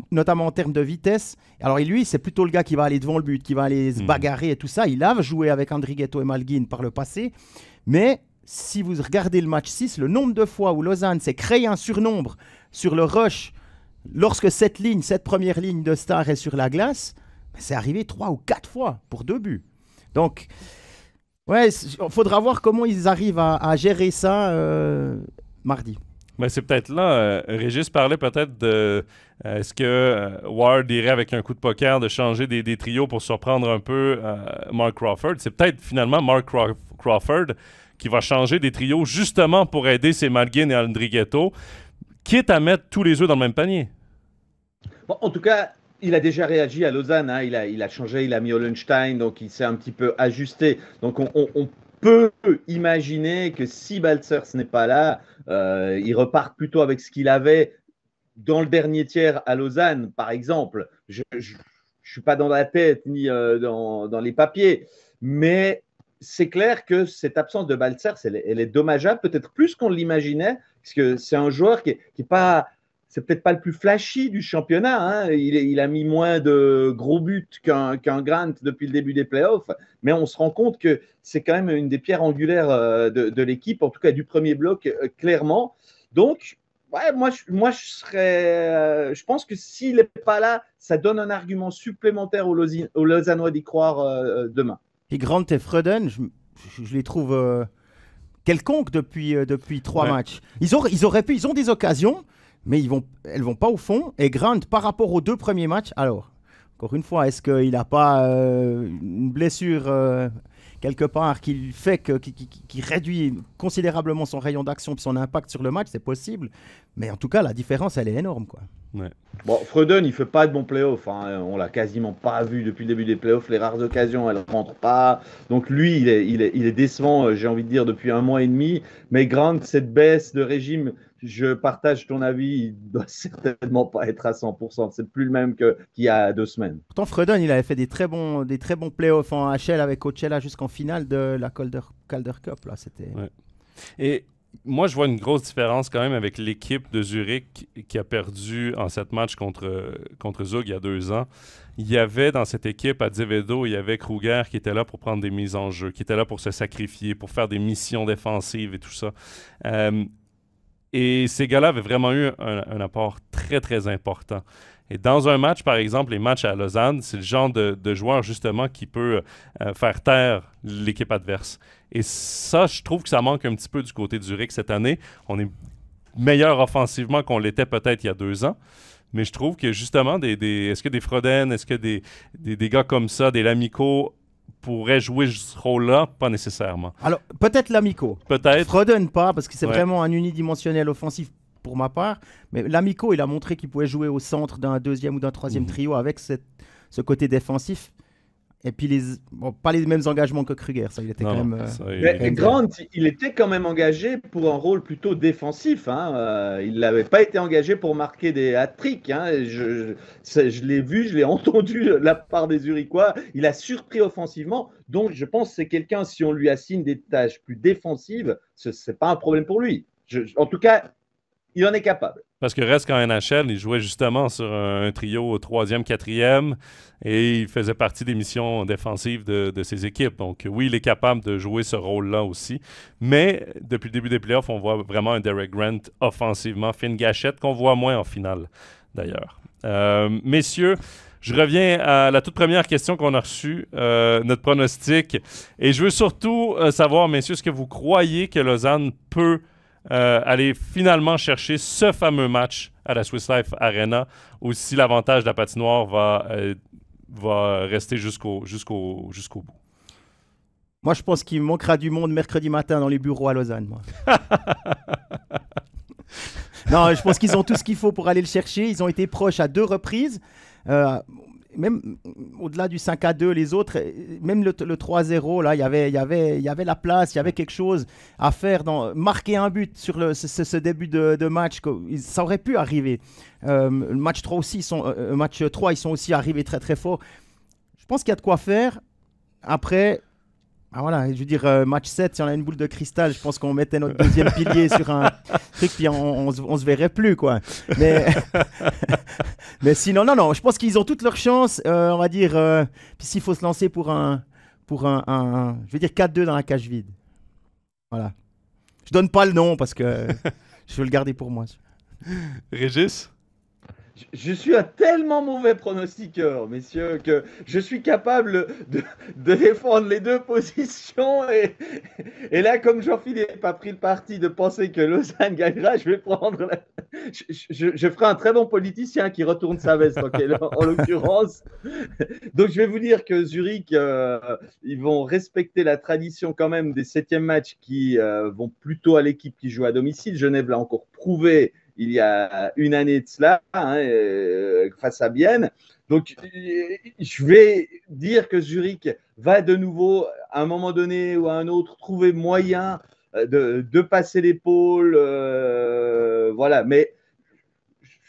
notamment en termes de vitesse. Alors lui, c'est plutôt le gars qui va aller devant le but, qui va aller se bagarrer et tout ça. Il a joué avec Andrighetto et Malgin par le passé, mais... Si vous regardez le match 6, le nombre de fois où Lausanne s'est créé un surnombre sur le rush, lorsque cette première ligne de Star est sur la glace, c'est arrivé 3 ou 4 fois pour 2 buts. Donc, il faudra voir comment ils arrivent à gérer ça mardi. Mais c'est peut-être là, Régis parlait peut-être de est-ce que Ward irait avec un coup de poker de changer des trios pour surprendre un peu Mark Crawford. C'est peut-être finalement Mark Crawford qui va changer des trios justement pour aider ces Malgin et Andrighetto, quitte à mettre tous les œufs dans le même panier. Bon, en tout cas, il a déjà réagi à Lausanne, hein. Il a changé, il a mis Hollenstein, donc il s'est un petit peu ajusté. Donc on peut imaginer que si Baltzers n'est pas là, il repart plutôt avec ce qu'il avait dans le dernier tiers à Lausanne, par exemple. Je ne suis pas dans la tête ni dans les papiers, mais c'est clair que cette absence de Baltzers, elle est dommageable, peut-être plus qu'on l'imaginait, parce que c'est un joueur qui est pas, c'est peut-être pas le plus flashy du championnat, hein. Il a mis moins de gros buts qu'un Grant depuis le début des playoffs, mais on se rend compte que c'est quand même une des pierres angulaires de l'équipe, en tout cas du premier bloc, clairement. Donc, ouais, je pense que s'il n'est pas là, ça donne un argument supplémentaire aux Lausannois d'y croire demain. Et Grant et Freuden, je les trouve quelconques depuis 3 matchs. Ils auraient pu, ils ont des occasions, mais elles vont pas au fond. Et Grant, par rapport aux 2 premiers matchs, alors, encore une fois, est-ce qu'il n'a pas une blessure quelque part qui réduit considérablement son rayon d'action et son impact sur le match? C'est possible. Mais en tout cas, la différence, elle est énorme, quoi. Ouais. Bon, Freuden, il fait pas de bons playoffs, hein. On l'a quasiment pas vu depuis le début des playoffs. Les rares occasions, elles ne rentrent pas. Donc lui, il est décevant, j'ai envie de dire, depuis 1 mois et demi. Mais Grant, cette baisse de régime, je partage ton avis, il doit certainement pas être à 100%. C'est plus le même qu'il y a 2 semaines. Pourtant, Freuden, il avait fait des très bons playoffs en HL avec Coachella jusqu'en finale de la Calder Cup. Là, c'était... Ouais. Et moi, je vois une grosse différence quand même avec l'équipe de Zurich qui a perdu en 7 matchs contre Zug il y a 2 ans. Il y avait dans cette équipe, à Divedo, il y avait Kruger qui était là pour prendre des mises en jeu, qui était là pour se sacrifier, pour faire des missions défensives et tout ça. Et ces gars-là avaient vraiment eu un apport très, très important. Et dans un match, par exemple, les matchs à Lausanne, c'est le genre de joueur, justement, qui peut faire taire l'équipe adverse. Et ça, je trouve que ça manque un petit peu du côté de Zurich cette année. On est meilleur offensivement qu'on l'était peut-être il y a 2 ans. Mais je trouve que, justement, est-ce que des Froden, est-ce que des gars comme ça, des Lamico, pourraient jouer ce rôle-là? Pas nécessairement. Alors, peut-être Lamico. Peut-être. Froden pas, parce que c'est Ouais. vraiment un unidimensionnel offensif pour ma part. Mais Lamico, il a montré qu'il pouvait jouer au centre d'un 2e ou d'un 3e trio avec ce côté défensif. Et puis, pas les mêmes engagements que Kruger. Ça, il était Non, quand non, même... ça, Mais Grant, il était quand même engagé pour un rôle plutôt défensif, hein. Il n'avait pas été engagé pour marquer des hat-tricks, hein. Je l'ai vu, je l'ai entendu de la part des Zurichois. Il a surpris offensivement. Donc, je pense que c'est quelqu'un, si on lui assigne des tâches plus défensives, ce n'est pas un problème pour lui. En tout cas, il en est capable. Parce que reste qu'en NHL, il jouait justement sur un trio 3e, 4e et il faisait partie des missions défensives de ses équipes. Donc oui, il est capable de jouer ce rôle-là aussi. Mais depuis le début des playoffs, on voit vraiment un Derek Grant offensivement fait une gâchette qu'on voit moins en finale, d'ailleurs. Messieurs, je reviens à la toute première question qu'on a reçue, notre pronostic. Et je veux surtout savoir, messieurs, est-ce que vous croyez que Lausanne peut aller finalement chercher ce fameux match à la Swiss Life Arena, ou si l'avantage de la patinoire va rester jusqu'au bout? Moi, je pense qu'il manquera du monde mercredi matin dans les bureaux à Lausanne. Moi. Non, je pense qu'ils ont tout ce qu'il faut pour aller le chercher. Ils ont été proches à 2 reprises. Même au-delà du 5-2, les autres, même le 3-0, là, il y avait la place, il y avait quelque chose à faire, marquer un but sur ce début de match, ça aurait pu arriver. Le match 3 aussi, match 3, ils sont aussi arrivés très très fort. Je pense qu'il y a de quoi faire. Après, voilà, je veux dire, match 7, si on a une boule de cristal, je pense qu'on mettait notre 2e pilier sur un truc, puis on se verrait plus, quoi. Mais sinon, non, je pense qu'ils ont toutes leurs chances, on va dire, puis s'il faut se lancer pour un je veux dire 4-2 dans la cage vide. Voilà. Je donne pas le nom parce que je veux le garder pour moi. Régis? Je suis un tellement mauvais pronostiqueur, messieurs, que je suis capable de défendre les 2 positions. Et là, comme Jean-Philippe a pris le parti de penser que Lausanne gagnera, je vais prendre... Je ferai un très bon politicien qui retourne sa veste, en l'occurrence. Donc, je vais vous dire que Zurich, ils vont respecter la tradition quand même des 7e matchs qui vont plutôt à l'équipe qui joue à domicile. Genève l'a encore prouvé. il y a une année de cela, face à Bienne. Donc, je vais dire que Zurich va de nouveau, à un moment donné ou à un autre, trouver moyen de passer l'épaule. Voilà, mais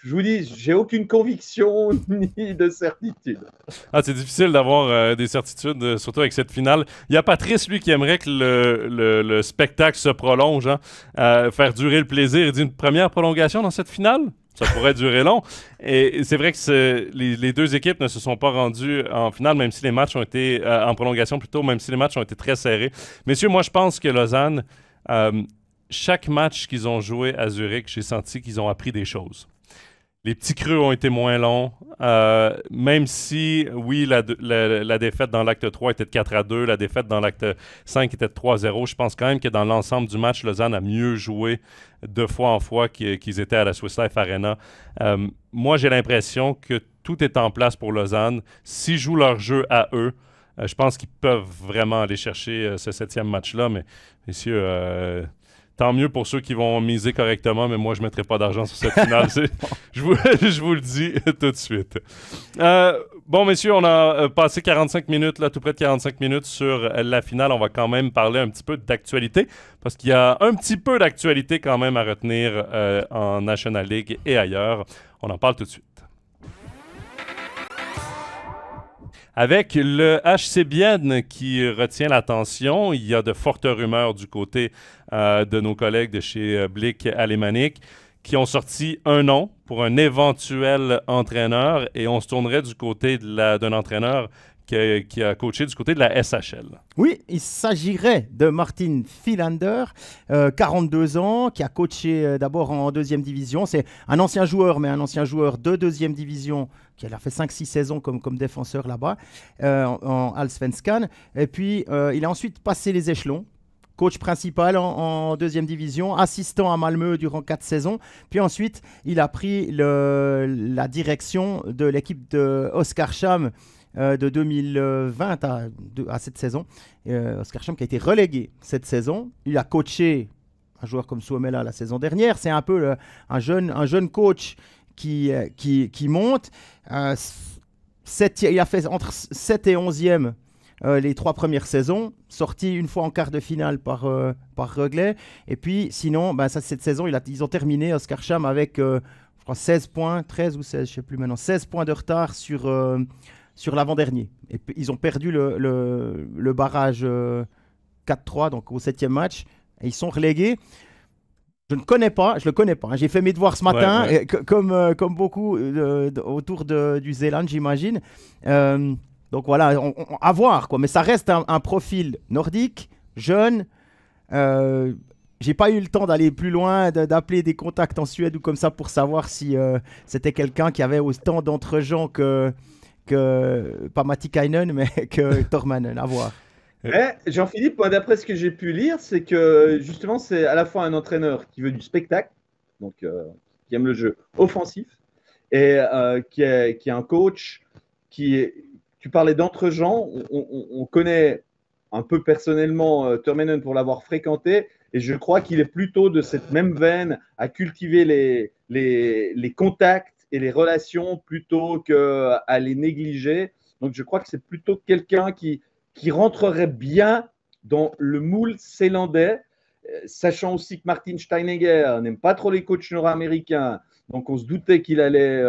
je vous dis, j'ai aucune conviction ni de certitude. Ah, c'est difficile d'avoir des certitudes, surtout avec cette finale. Il y a Patrice, lui, qui aimerait que le spectacle se prolonge, hein, faire durer le plaisir. Il dit une première prolongation dans cette finale? Ça pourrait durer long. Et c'est vrai que les deux équipes ne se sont pas rendues en finale, même si les matchs ont été en prolongation plutôt, même si les matchs ont été très serrés. Messieurs, moi, je pense que Lausanne, chaque match qu'ils ont joué à Zurich, j'ai senti qu'ils ont appris des choses. Les petits creux ont été moins longs, même si, oui, la défaite dans l'acte 3 était de 4-2, la défaite dans l'acte 5 était de 3-0. Je pense quand même que dans l'ensemble du match, Lausanne a mieux joué de fois en fois qu'ils étaient à la Swiss Life Arena. Moi, j'ai l'impression que tout est en place pour Lausanne. S'ils jouent leur jeu à eux, je pense qu'ils peuvent vraiment aller chercher ce 7e match-là. Mais, messieurs... tant mieux pour ceux qui vont miser correctement, mais moi, je ne mettrai pas d'argent sur cette finale. Je vous le dis tout de suite. Bon, messieurs, on a passé 45 minutes, là, tout près de 45 minutes sur la finale. On va quand même parler un petit peu d'actualité, parce qu'il y a un petit peu d'actualité quand même à retenir en National League et ailleurs. On en parle tout de suite. Avec le HC Bienne qui retient l'attention, il y a de fortes rumeurs du côté de nos collègues de chez Blick Alémanique qui ont sorti un nom pour un éventuel entraîneur et on se tournerait du côté d'un entraîneur qui a coaché du côté de la SHL. Oui, il s'agirait de Martin Philander, 42 ans, qui a coaché d'abord en deuxième division. C'est un ancien joueur, mais un ancien joueur de deuxième division, qui a fait 5-6 saisons comme défenseur là-bas, en Allsvenskan. Et puis, il a ensuite passé les échelons. Coach principal en deuxième division, assistant à Malmö durant 4 saisons. Puis ensuite, il a pris la direction de l'équipe de Oskarshamn de 2020 à cette saison. Oskarshamn qui a été relégué cette saison. Il a coaché un joueur comme Suomela la saison dernière. C'est un peu un jeune coach qui monte. Il a fait entre 7 et 11e les 3 premières saisons, sorti une fois en quart de finale par Rögle. Et puis sinon, cette saison, ils ont terminé Oskarshamn avec je crois 16 points, 13 ou 16, je ne sais plus maintenant, 16 points de retard sur l'avant-dernier. Et ils ont perdu le barrage 4-3, donc au 7e match. Et ils sont relégués. Je le connais pas. J'ai fait mes devoirs ce matin, ouais. comme beaucoup autour du Zéland, j'imagine. Donc voilà, à voir, quoi. Mais ça reste un profil nordique, jeune. J'ai pas eu le temps d'aller plus loin, d'appeler des contacts en Suède ou comme ça pour savoir si c'était quelqu'un qui avait autant d'entre-gens que pas Matikainen, mais que Tormanen, à voir. Jean-Philippe, moi, d'après ce que j'ai pu lire, c'est que justement, c'est à la fois un entraîneur qui veut du spectacle, donc qui aime le jeu offensif, et qui est un coach tu parlais d'entre-gens, on connaît un peu personnellement Tormanen pour l'avoir fréquenté, et je crois qu'il est plutôt de cette même veine à cultiver les contacts et les relations plutôt qu'à les négliger. Donc je crois que c'est plutôt quelqu'un qui rentrerait bien dans le moule zélandais, sachant aussi que Martin Steinegger n'aime pas trop les coachs nord-américains. Donc, on se doutait qu'il allait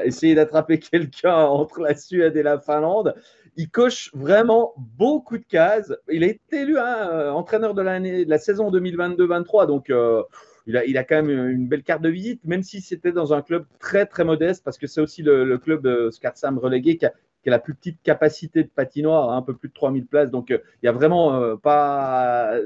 essayer d'attraper quelqu'un entre la Suède et la Finlande. Il coche vraiment beaucoup de cases. Il a été élu entraîneur de la saison 2022-23. Donc, il a quand même une belle carte de visite, même si c'était dans un club très, très modeste, parce que c'est aussi le club de Oskarshamn relégué qui a la plus petite capacité de patinoire, un peu plus de 3000 places. Donc, il n'y a vraiment pas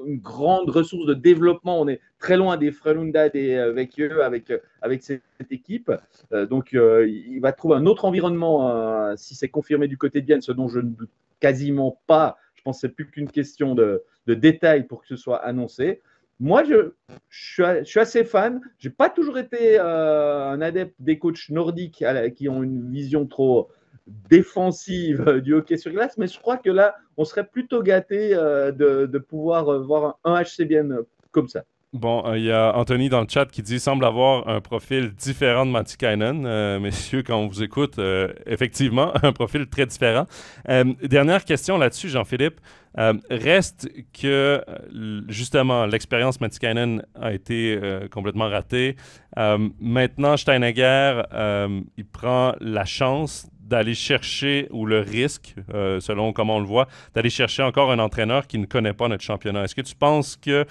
une grande ressource de développement. On est très loin des Frölunda, des Växjö avec cette équipe. Donc, il va trouver un autre environnement si c'est confirmé du côté de Bienne, ce dont je ne doute quasiment pas. Je pense que c'est plus qu'une question de détails pour que ce soit annoncé. Moi, je suis assez fan. Je n'ai pas toujours été un adepte des coachs nordiques qui ont une vision trop défensive du hockey sur glace, mais je crois que là, on serait plutôt gâté de pouvoir voir un HC Bienne comme ça. Bon, il y a Anthony dans le chat qui dit semble avoir un profil différent de Matikainen. Messieurs, quand on vous écoute, effectivement, un profil très différent. Dernière question là-dessus, Jean-Philippe. Reste que, justement, l'expérience Matikainen a été complètement ratée. Maintenant, Steinegger, il prend la chance d'aller chercher, ou le risque, selon comment on le voit, d'aller chercher encore un entraîneur qui ne connaît pas notre championnat. Est-ce que tu penses que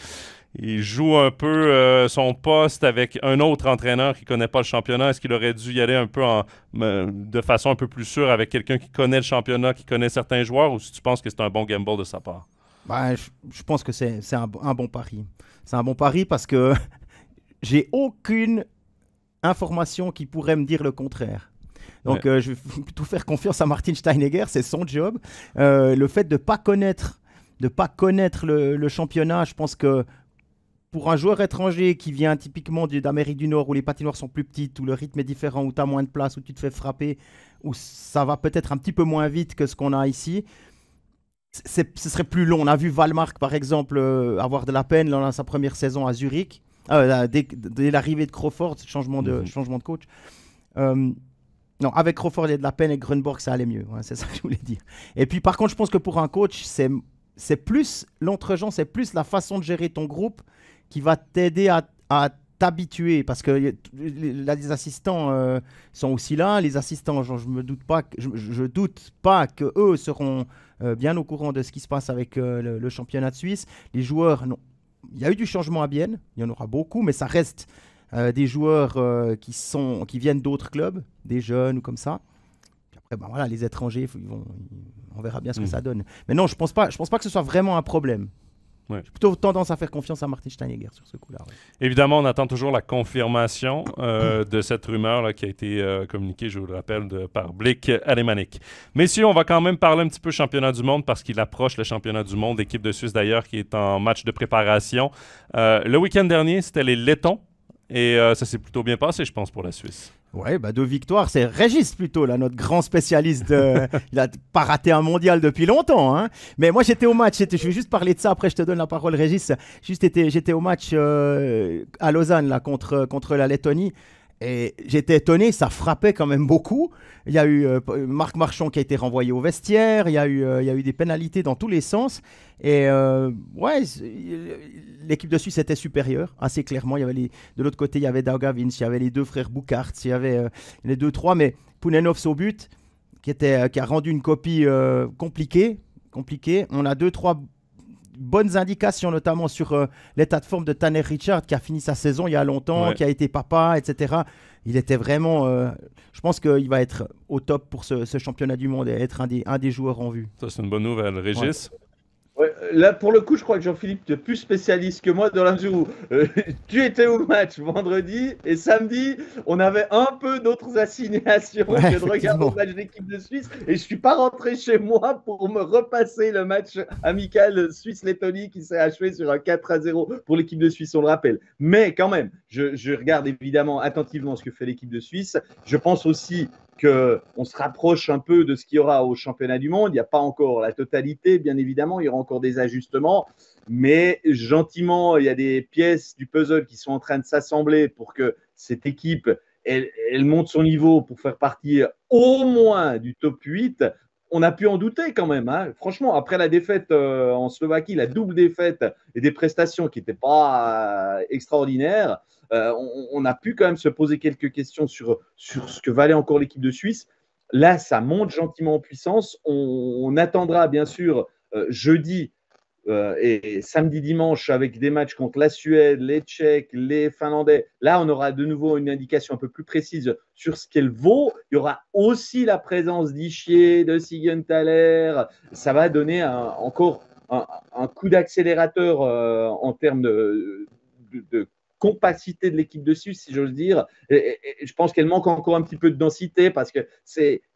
il joue un peu son poste avec un autre entraîneur qui ne connaît pas le championnat? Est-ce qu'il aurait dû y aller un peu de façon un peu plus sûre avec quelqu'un qui connaît le championnat, qui connaît certains joueurs, ou si tu penses que c'est un bon gamble de sa part? Ben, je pense que c'est un bon pari. C'est un bon pari parce que j'ai aucune information qui pourrait me dire le contraire. Donc, je vais plutôt faire confiance à Martin Steinegger, c'est son job. Le fait de ne pas connaître le championnat, je pense que pour un joueur étranger qui vient typiquement d'Amérique du Nord, où les patinoires sont plus petites, où le rythme est différent, où tu as moins de place, où tu te fais frapper, où ça va peut-être un petit peu moins vite que ce qu'on a ici, ce serait plus long. On a vu Wallmark, par exemple, avoir de la peine dans sa première saison à Zurich, dès l'arrivée de Crawford, changement de coach. Non, avec Crawford, il y a de la peine, et Grunborg, ça allait mieux. Ouais, c'est ça que je voulais dire. Et puis, par contre, je pense que pour un coach, c'est plus l'entre-gens, c'est plus la façon de gérer ton groupe qui va t'aider à t'habituer, parce que les assistants sont aussi là. Les assistants, je doute pas que eux seront bien au courant de ce qui se passe avec le championnat de Suisse. Les joueurs, non. Il y a eu du changement à Bienne, il y en aura beaucoup, mais ça reste des joueurs qui viennent d'autres clubs, des jeunes ou comme ça. Puis après, ben voilà, les étrangers, on verra bien ce que ça donne. Mais non, je pense pas que ce soit vraiment un problème. Ouais. J'ai plutôt tendance à faire confiance à Martin Steinegger sur ce coup-là. Ouais. Évidemment, on attend toujours la confirmation de cette rumeur là, qui a été communiquée, je vous le rappelle, par Blick Alémanique. Messieurs, on va quand même parler un petit peu championnat du monde parce qu'il approche le championnat du monde, l'équipe de Suisse d'ailleurs qui est en match de préparation. Le week-end dernier, c'était les Lettons et ça s'est plutôt bien passé, je pense, pour la Suisse. Ouais, 2 victoires. C'est Régis plutôt, là, notre grand spécialiste. Il n'a pas raté un mondial depuis longtemps. Hein. Mais moi, j'étais au match. Je vais juste parler de ça. Après, je te donne la parole, Régis. J'étais au match à Lausanne là, contre la Lettonie. Et j'étais étonné, ça frappait quand même beaucoup. Il y a eu Marc Marchand qui a été renvoyé au vestiaire. Il y a eu des pénalités dans tous les sens. Et l'équipe de Suisse était supérieure, assez clairement. Il y avait de l'autre côté, il y avait Daugavins, il y avait les 2 frères Bouckaert, il y avait les 2-3, mais Pounenovs au but, qui a rendu une copie compliquée. On a 2-3 bonnes indications, notamment sur l'état de forme de Tanner Richard, qui a fini sa saison il y a longtemps, qui a été papa, etc. Il était vraiment... je pense qu'il va être au top pour ce championnat du monde et être un des joueurs en vue. Ça, c'est une bonne nouvelle. Régis? Ouais, là, pour le coup, je crois que Jean-Philippe, tu es plus spécialiste que moi dans la mesure où tu étais au match vendredi et samedi, on avait un peu d'autres assignations que de regarder le match d'équipe de Suisse et je ne suis pas rentré chez moi pour me repasser le match amical Suisse-Lettonie qui s'est achevé sur un 4-0 pour l'équipe de Suisse, on le rappelle. Mais quand même, je regarde évidemment attentivement ce que fait l'équipe de Suisse. Je pense aussi qu'on se rapproche un peu de ce qu'il y aura au championnat du monde. Il n'y a pas encore la totalité, bien évidemment, il y aura encore des ajustements, mais gentiment, il y a des pièces du puzzle qui sont en train de s'assembler pour que cette équipe, elle monte son niveau pour faire partie au moins du top 8. On a pu en douter quand même. Hein. Franchement, après la défaite en Slovaquie, la double défaite et des prestations qui n'étaient pas extraordinaires, on a pu quand même se poser quelques questions sur ce que valait encore l'équipe de Suisse. Là, ça monte gentiment en puissance. On attendra bien sûr jeudi et samedi, dimanche avec des matchs contre la Suède, les Tchèques, les Finlandais. Là, on aura de nouveau une indication un peu plus précise sur ce qu'elle vaut. Il y aura aussi la présence d'Ischier, de Siegenthaler. Ça va donner encore un coup d'accélérateur en termes de compacité de l'équipe de Suisse, si j'ose dire. Et je pense qu'elle manque encore un petit peu de densité parce qu'il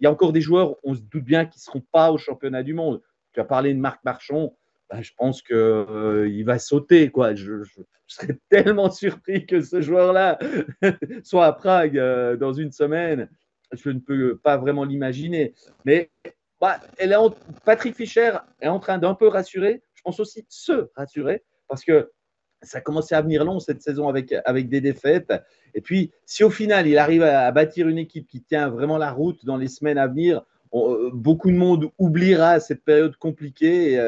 y a encore des joueurs, on se doute bien, qui ne seront pas au championnat du monde. Tu as parlé de Marc Marchand. Ben, je pense qu'il va sauter, quoi. Je serais tellement surpris que ce joueur-là soit à Prague dans une semaine. Je ne peux pas vraiment l'imaginer. Mais Patrick Fischer est en train d'un peu rassurer. Je pense aussi se rassurer parce que ça commençait à venir long cette saison avec des défaites. Et puis, si au final, il arrive à bâtir une équipe qui tient vraiment la route dans les semaines à venir, beaucoup de monde oubliera cette période compliquée.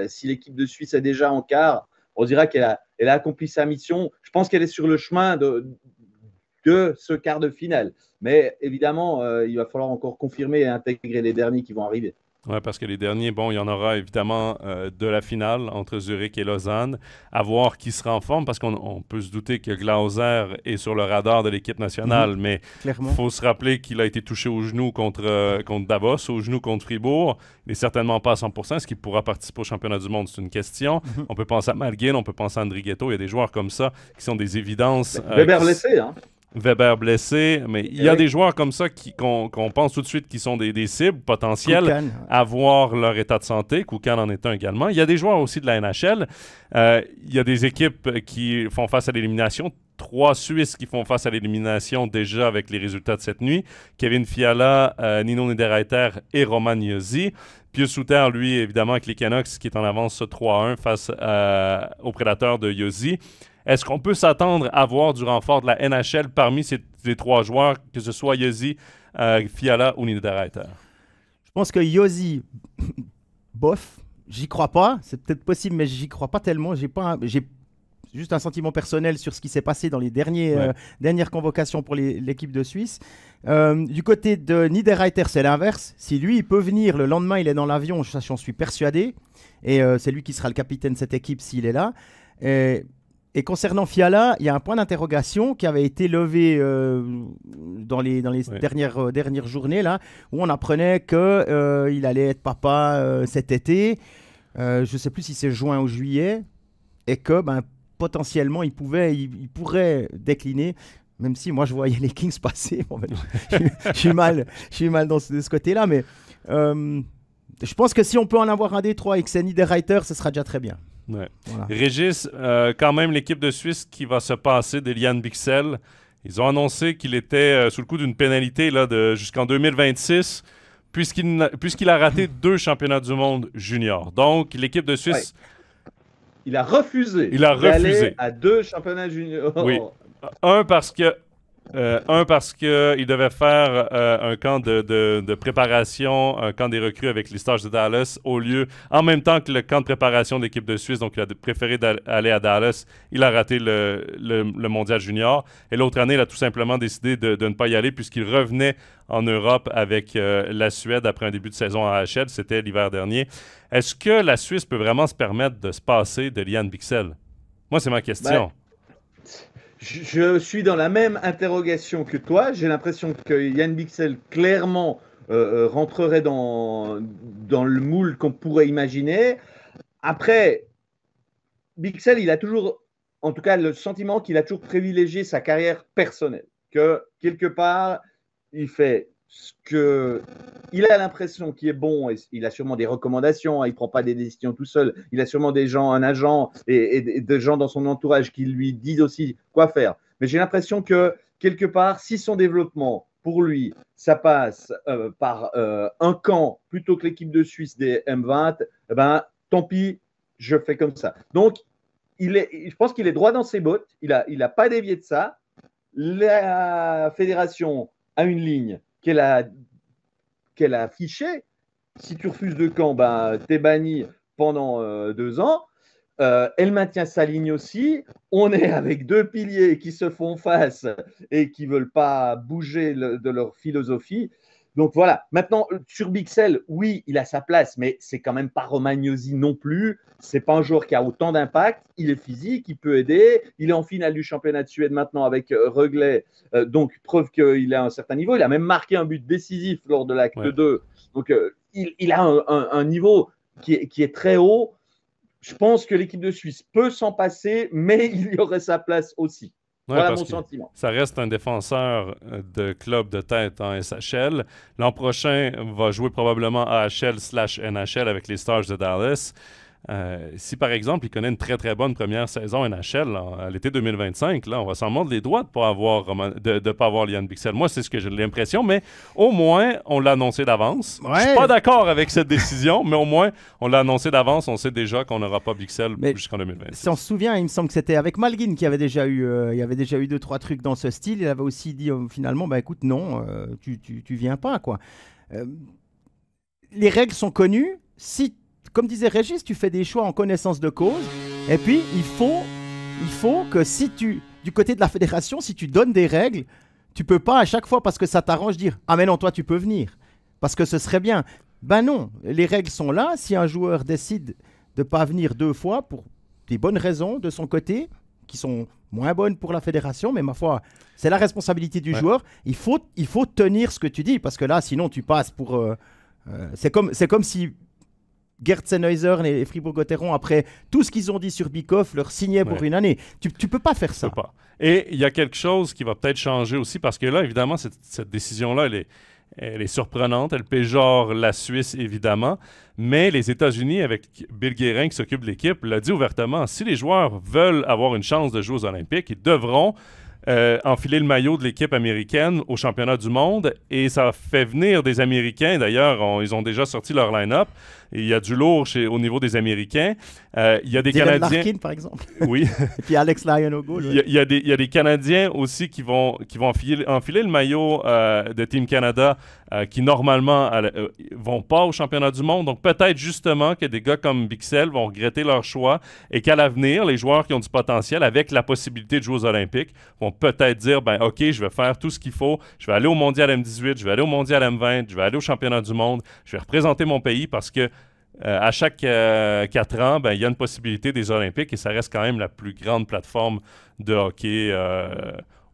Si l'équipe de Suisse est déjà en quart, on dira qu'elle a accompli sa mission. Je pense qu'elle est sur le chemin de ce quart de finale. Mais évidemment, il va falloir encore confirmer et intégrer les derniers qui vont arriver. Oui, parce que les derniers, bon, il y en aura évidemment de la finale entre Zurich et Lausanne, à voir qui sera en forme, parce qu'on peut se douter que Glauser est sur le radar de l'équipe nationale, mais il faut se rappeler qu'il a été touché au genou contre Davos, au genou contre Fribourg. Il n'est certainement pas à 100%. Est-ce qu'il pourra participer au championnat du monde? C'est une question. On peut penser à Malguin, on peut penser à Andrighetto. Il y a des joueurs comme ça qui sont des évidences. Weber blessé, hein? Weber blessé, mais il y a des joueurs comme ça qu'on pense tout de suite qui sont des cibles potentielles à voir leur état de santé. Koukan en est un également. Il y a des joueurs aussi de la NHL. Il y a des équipes qui font face à l'élimination. 3 Suisses qui font face à l'élimination déjà avec les résultats de cette nuit. Kevin Fiala, Nino Niederreiter et Roman Josi. Pius Suter, lui, évidemment, avec les Canucks, qui est en avance 3-1 face aux Prédateurs de Josi. Est-ce qu'on peut s'attendre à voir du renfort de la NHL parmi ces 3 joueurs, que ce soit Josi, Fiala ou Niederreiter? Je pense que Josi, bof, j'y crois pas. C'est peut-être possible, mais j'y crois pas tellement. J'ai juste un sentiment personnel sur ce qui s'est passé dans les dernières convocations pour l'équipe de Suisse. Du côté de Niederreiter, c'est l'inverse. Si lui, il peut venir, le lendemain, il est dans l'avion, j'en suis persuadé. Et c'est lui qui sera le capitaine de cette équipe s'il est là. Et concernant Fiala, il y a un point d'interrogation qui avait été levé dans les dernières journées, là, où on apprenait qu'il allait être papa cet été. Je ne sais plus si c'est juin ou juillet. Et que potentiellement, il pourrait décliner. Même si moi, je voyais les Kings passer. Bon, je suis mal de ce côté-là. Mais je pense que si on peut en avoir un des 3 et que c'est Niederreiter, ce sera déjà très bien. Ouais. Voilà. Régis, quand même, l'équipe de Suisse qui va se passer d'Elian Bichsel, ils ont annoncé qu'il était sous le coup d'une pénalité là, jusqu'en 2026, puisqu'il a raté 2 championnats du monde juniors. Donc, l'équipe de Suisse... Ouais. Il a refusé d'aller à 2 championnats juniors. Oui. Un parce qu'il devait faire un camp de préparation, un camp des recrues avec les Stars de Dallas, en même temps que le camp de préparation de l'équipe de Suisse. Donc, il a préféré aller à Dallas. Il a raté le mondial junior. Et l'autre année, il a tout simplement décidé de ne pas y aller puisqu'il revenait en Europe avec la Suède après un début de saison à AHL. C'était l'hiver dernier. Est-ce que la Suisse peut vraiment se permettre de se passer de Lian Bichsel? Moi, c'est ma question. Je suis dans la même interrogation que toi. J'ai l'impression que Yann Bichsel, clairement, rentrerait dans le moule qu'on pourrait imaginer. Après, Bichsel, il a toujours, en tout cas, le sentiment qu'il a toujours privilégié sa carrière personnelle. Que, quelque part, il fait ce qu'il a l'impression qu'il est bon. Et il a sûrement des recommandations. Il ne prend pas des décisions tout seul. Il a sûrement des gens, un agent et des gens dans son entourage qui lui disent aussi quoi faire. Mais j'ai l'impression que, quelque part, si son développement, pour lui, ça passe par un camp plutôt que l'équipe de Suisse des M20, eh ben, tant pis, je fais comme ça. Donc, je pense qu'il est droit dans ses bottes. Il a pas dévié de ça. La fédération a une ligne qu'elle a affichée. Si tu refuses de camp, t'es banni pendant 2 ans. Elle maintient sa ligne aussi. On est avec 2 piliers qui se font face et qui ne veulent pas bouger de leur philosophie. Donc voilà. Maintenant, sur Bichsel, oui, il a sa place, mais c'est quand même pas Romagnosi non plus. C'est pas un joueur qui a autant d'impact. Il est physique, il peut aider. Il est en finale du championnat de Suède maintenant avec Rögle. Donc, preuve qu'il a un certain niveau. Il a même marqué un but décisif lors de l'acte 2. Donc, il a un niveau qui est très haut. Je pense que l'équipe de Suisse peut s'en passer, mais il y aurait sa place aussi. Voilà mon sentiment. Ça reste un défenseur de club de tête en SHL. L'an prochain, va jouer probablement AHL/NHL avec les Stars de Dallas. Si par exemple, il connaît une très très bonne première saison NHL à l'été 2025, là, on va s'en mordre les doigts de ne pas avoir Lian Bichsel. Moi, c'est ce que j'ai l'impression, mais au moins, on l'a annoncé d'avance. Je suis pas d'accord avec cette décision, mais au moins, on l'a annoncé d'avance. On sait déjà qu'on n'aura pas Bichsel jusqu'en 2026. Si on se souvient, il me semble que c'était avec Malgin qui avait déjà eu, il y avait déjà eu 2-3 trucs dans ce style. Il avait aussi dit finalement, bah écoute, non, tu viens pas, quoi. Les règles sont connues. Si, comme disait Régis, tu fais des choix en connaissance de cause. Et puis, il faut que du côté de la fédération, si tu donnes des règles, tu peux pas à chaque fois, parce que ça t'arrange, dire « Ah mais non, toi, tu peux venir. » Parce que ce serait bien. Ben non, les règles sont là. Si un joueur décide de pas venir 2 fois pour des bonnes raisons de son côté, qui sont moins bonnes pour la fédération, mais ma foi, c'est la responsabilité du joueur. Il faut tenir ce que tu dis, parce que là, sinon, tu passes pour... c'est comme si Gerd Sennheiser et Fribourg-Gotteron, après tout ce qu'ils ont dit sur Bikoff, leur signaient pour une année. Tu peux pas faire ça. Tu peux pas. Et il y a quelque chose qui va peut-être changer aussi, parce que là, évidemment, cette décision-là, elle est surprenante. Elle péjore la Suisse, évidemment. Mais les États-Unis, avec Bill Guérin qui s'occupe de l'équipe, l'a dit ouvertement, si les joueurs veulent avoir une chance de jouer aux Olympiques, ils devront enfiler le maillot de l'équipe américaine au championnat du monde. Et ça fait venir des Américains. D'ailleurs, ils ont déjà sorti leur line-up. Il y a du lourd au niveau des Américains. Il y a des Dylan Canadiens... Larkin, par exemple. Oui. Et puis Alex Lyon au goal. Il y a des Canadiens aussi qui vont enfiler le maillot de Team Canada qui, normalement, vont pas au championnat du monde. Donc, peut-être justement que des gars comme Bichsel vont regretter leur choix et qu'à l'avenir, les joueurs qui ont du potentiel, avec la possibilité de jouer aux Olympiques, vont peut-être dire, ben OK, je vais faire tout ce qu'il faut. Je vais aller au Mondial M18, je vais aller au Mondial M20, je vais aller au championnat du monde. Je vais représenter mon pays parce que à chaque 4 ans, ben, il y a une possibilité des Olympiques et ça reste quand même la plus grande plateforme de hockey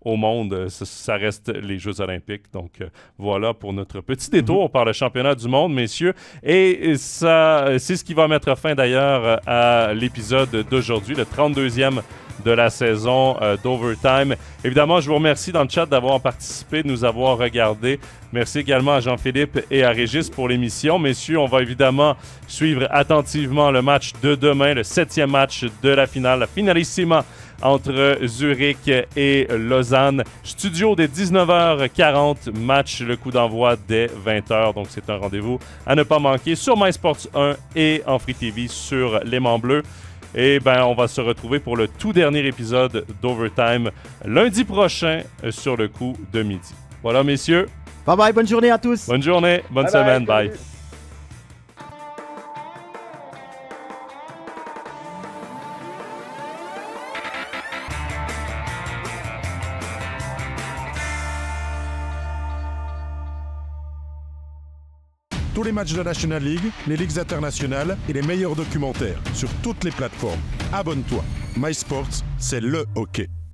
au monde. Ça reste les Jeux olympiques. Donc, voilà pour notre petit détour par le championnat du monde, messieurs. Et ça, c'est ce qui va mettre fin d'ailleurs à l'épisode d'aujourd'hui, le 32e de la saison d'Overtime. Évidemment, je vous remercie dans le chat d'avoir participé, de nous avoir regardé. Merci également à Jean-Philippe et à Régis pour l'émission. Messieurs, on va évidemment suivre attentivement le match de demain, le 7e match de la finale, la finalissima entre Zurich et Lausanne. Studio dès 19h40, match, le coup d'envoi dès 20h. Donc, c'est un rendez-vous à ne pas manquer sur MySports 1 et en Free TV sur l'Aimant Bleu. Et ben, on va se retrouver pour le tout dernier épisode d'Overtime lundi prochain sur le coup de midi. Voilà, messieurs. Bye bye, bonne journée à tous. Bonne journée, bonne semaine, bye. Tous les matchs de la National League, les ligues internationales et les meilleurs documentaires sur toutes les plateformes. Abonne-toi. MySports, c'est le hockey.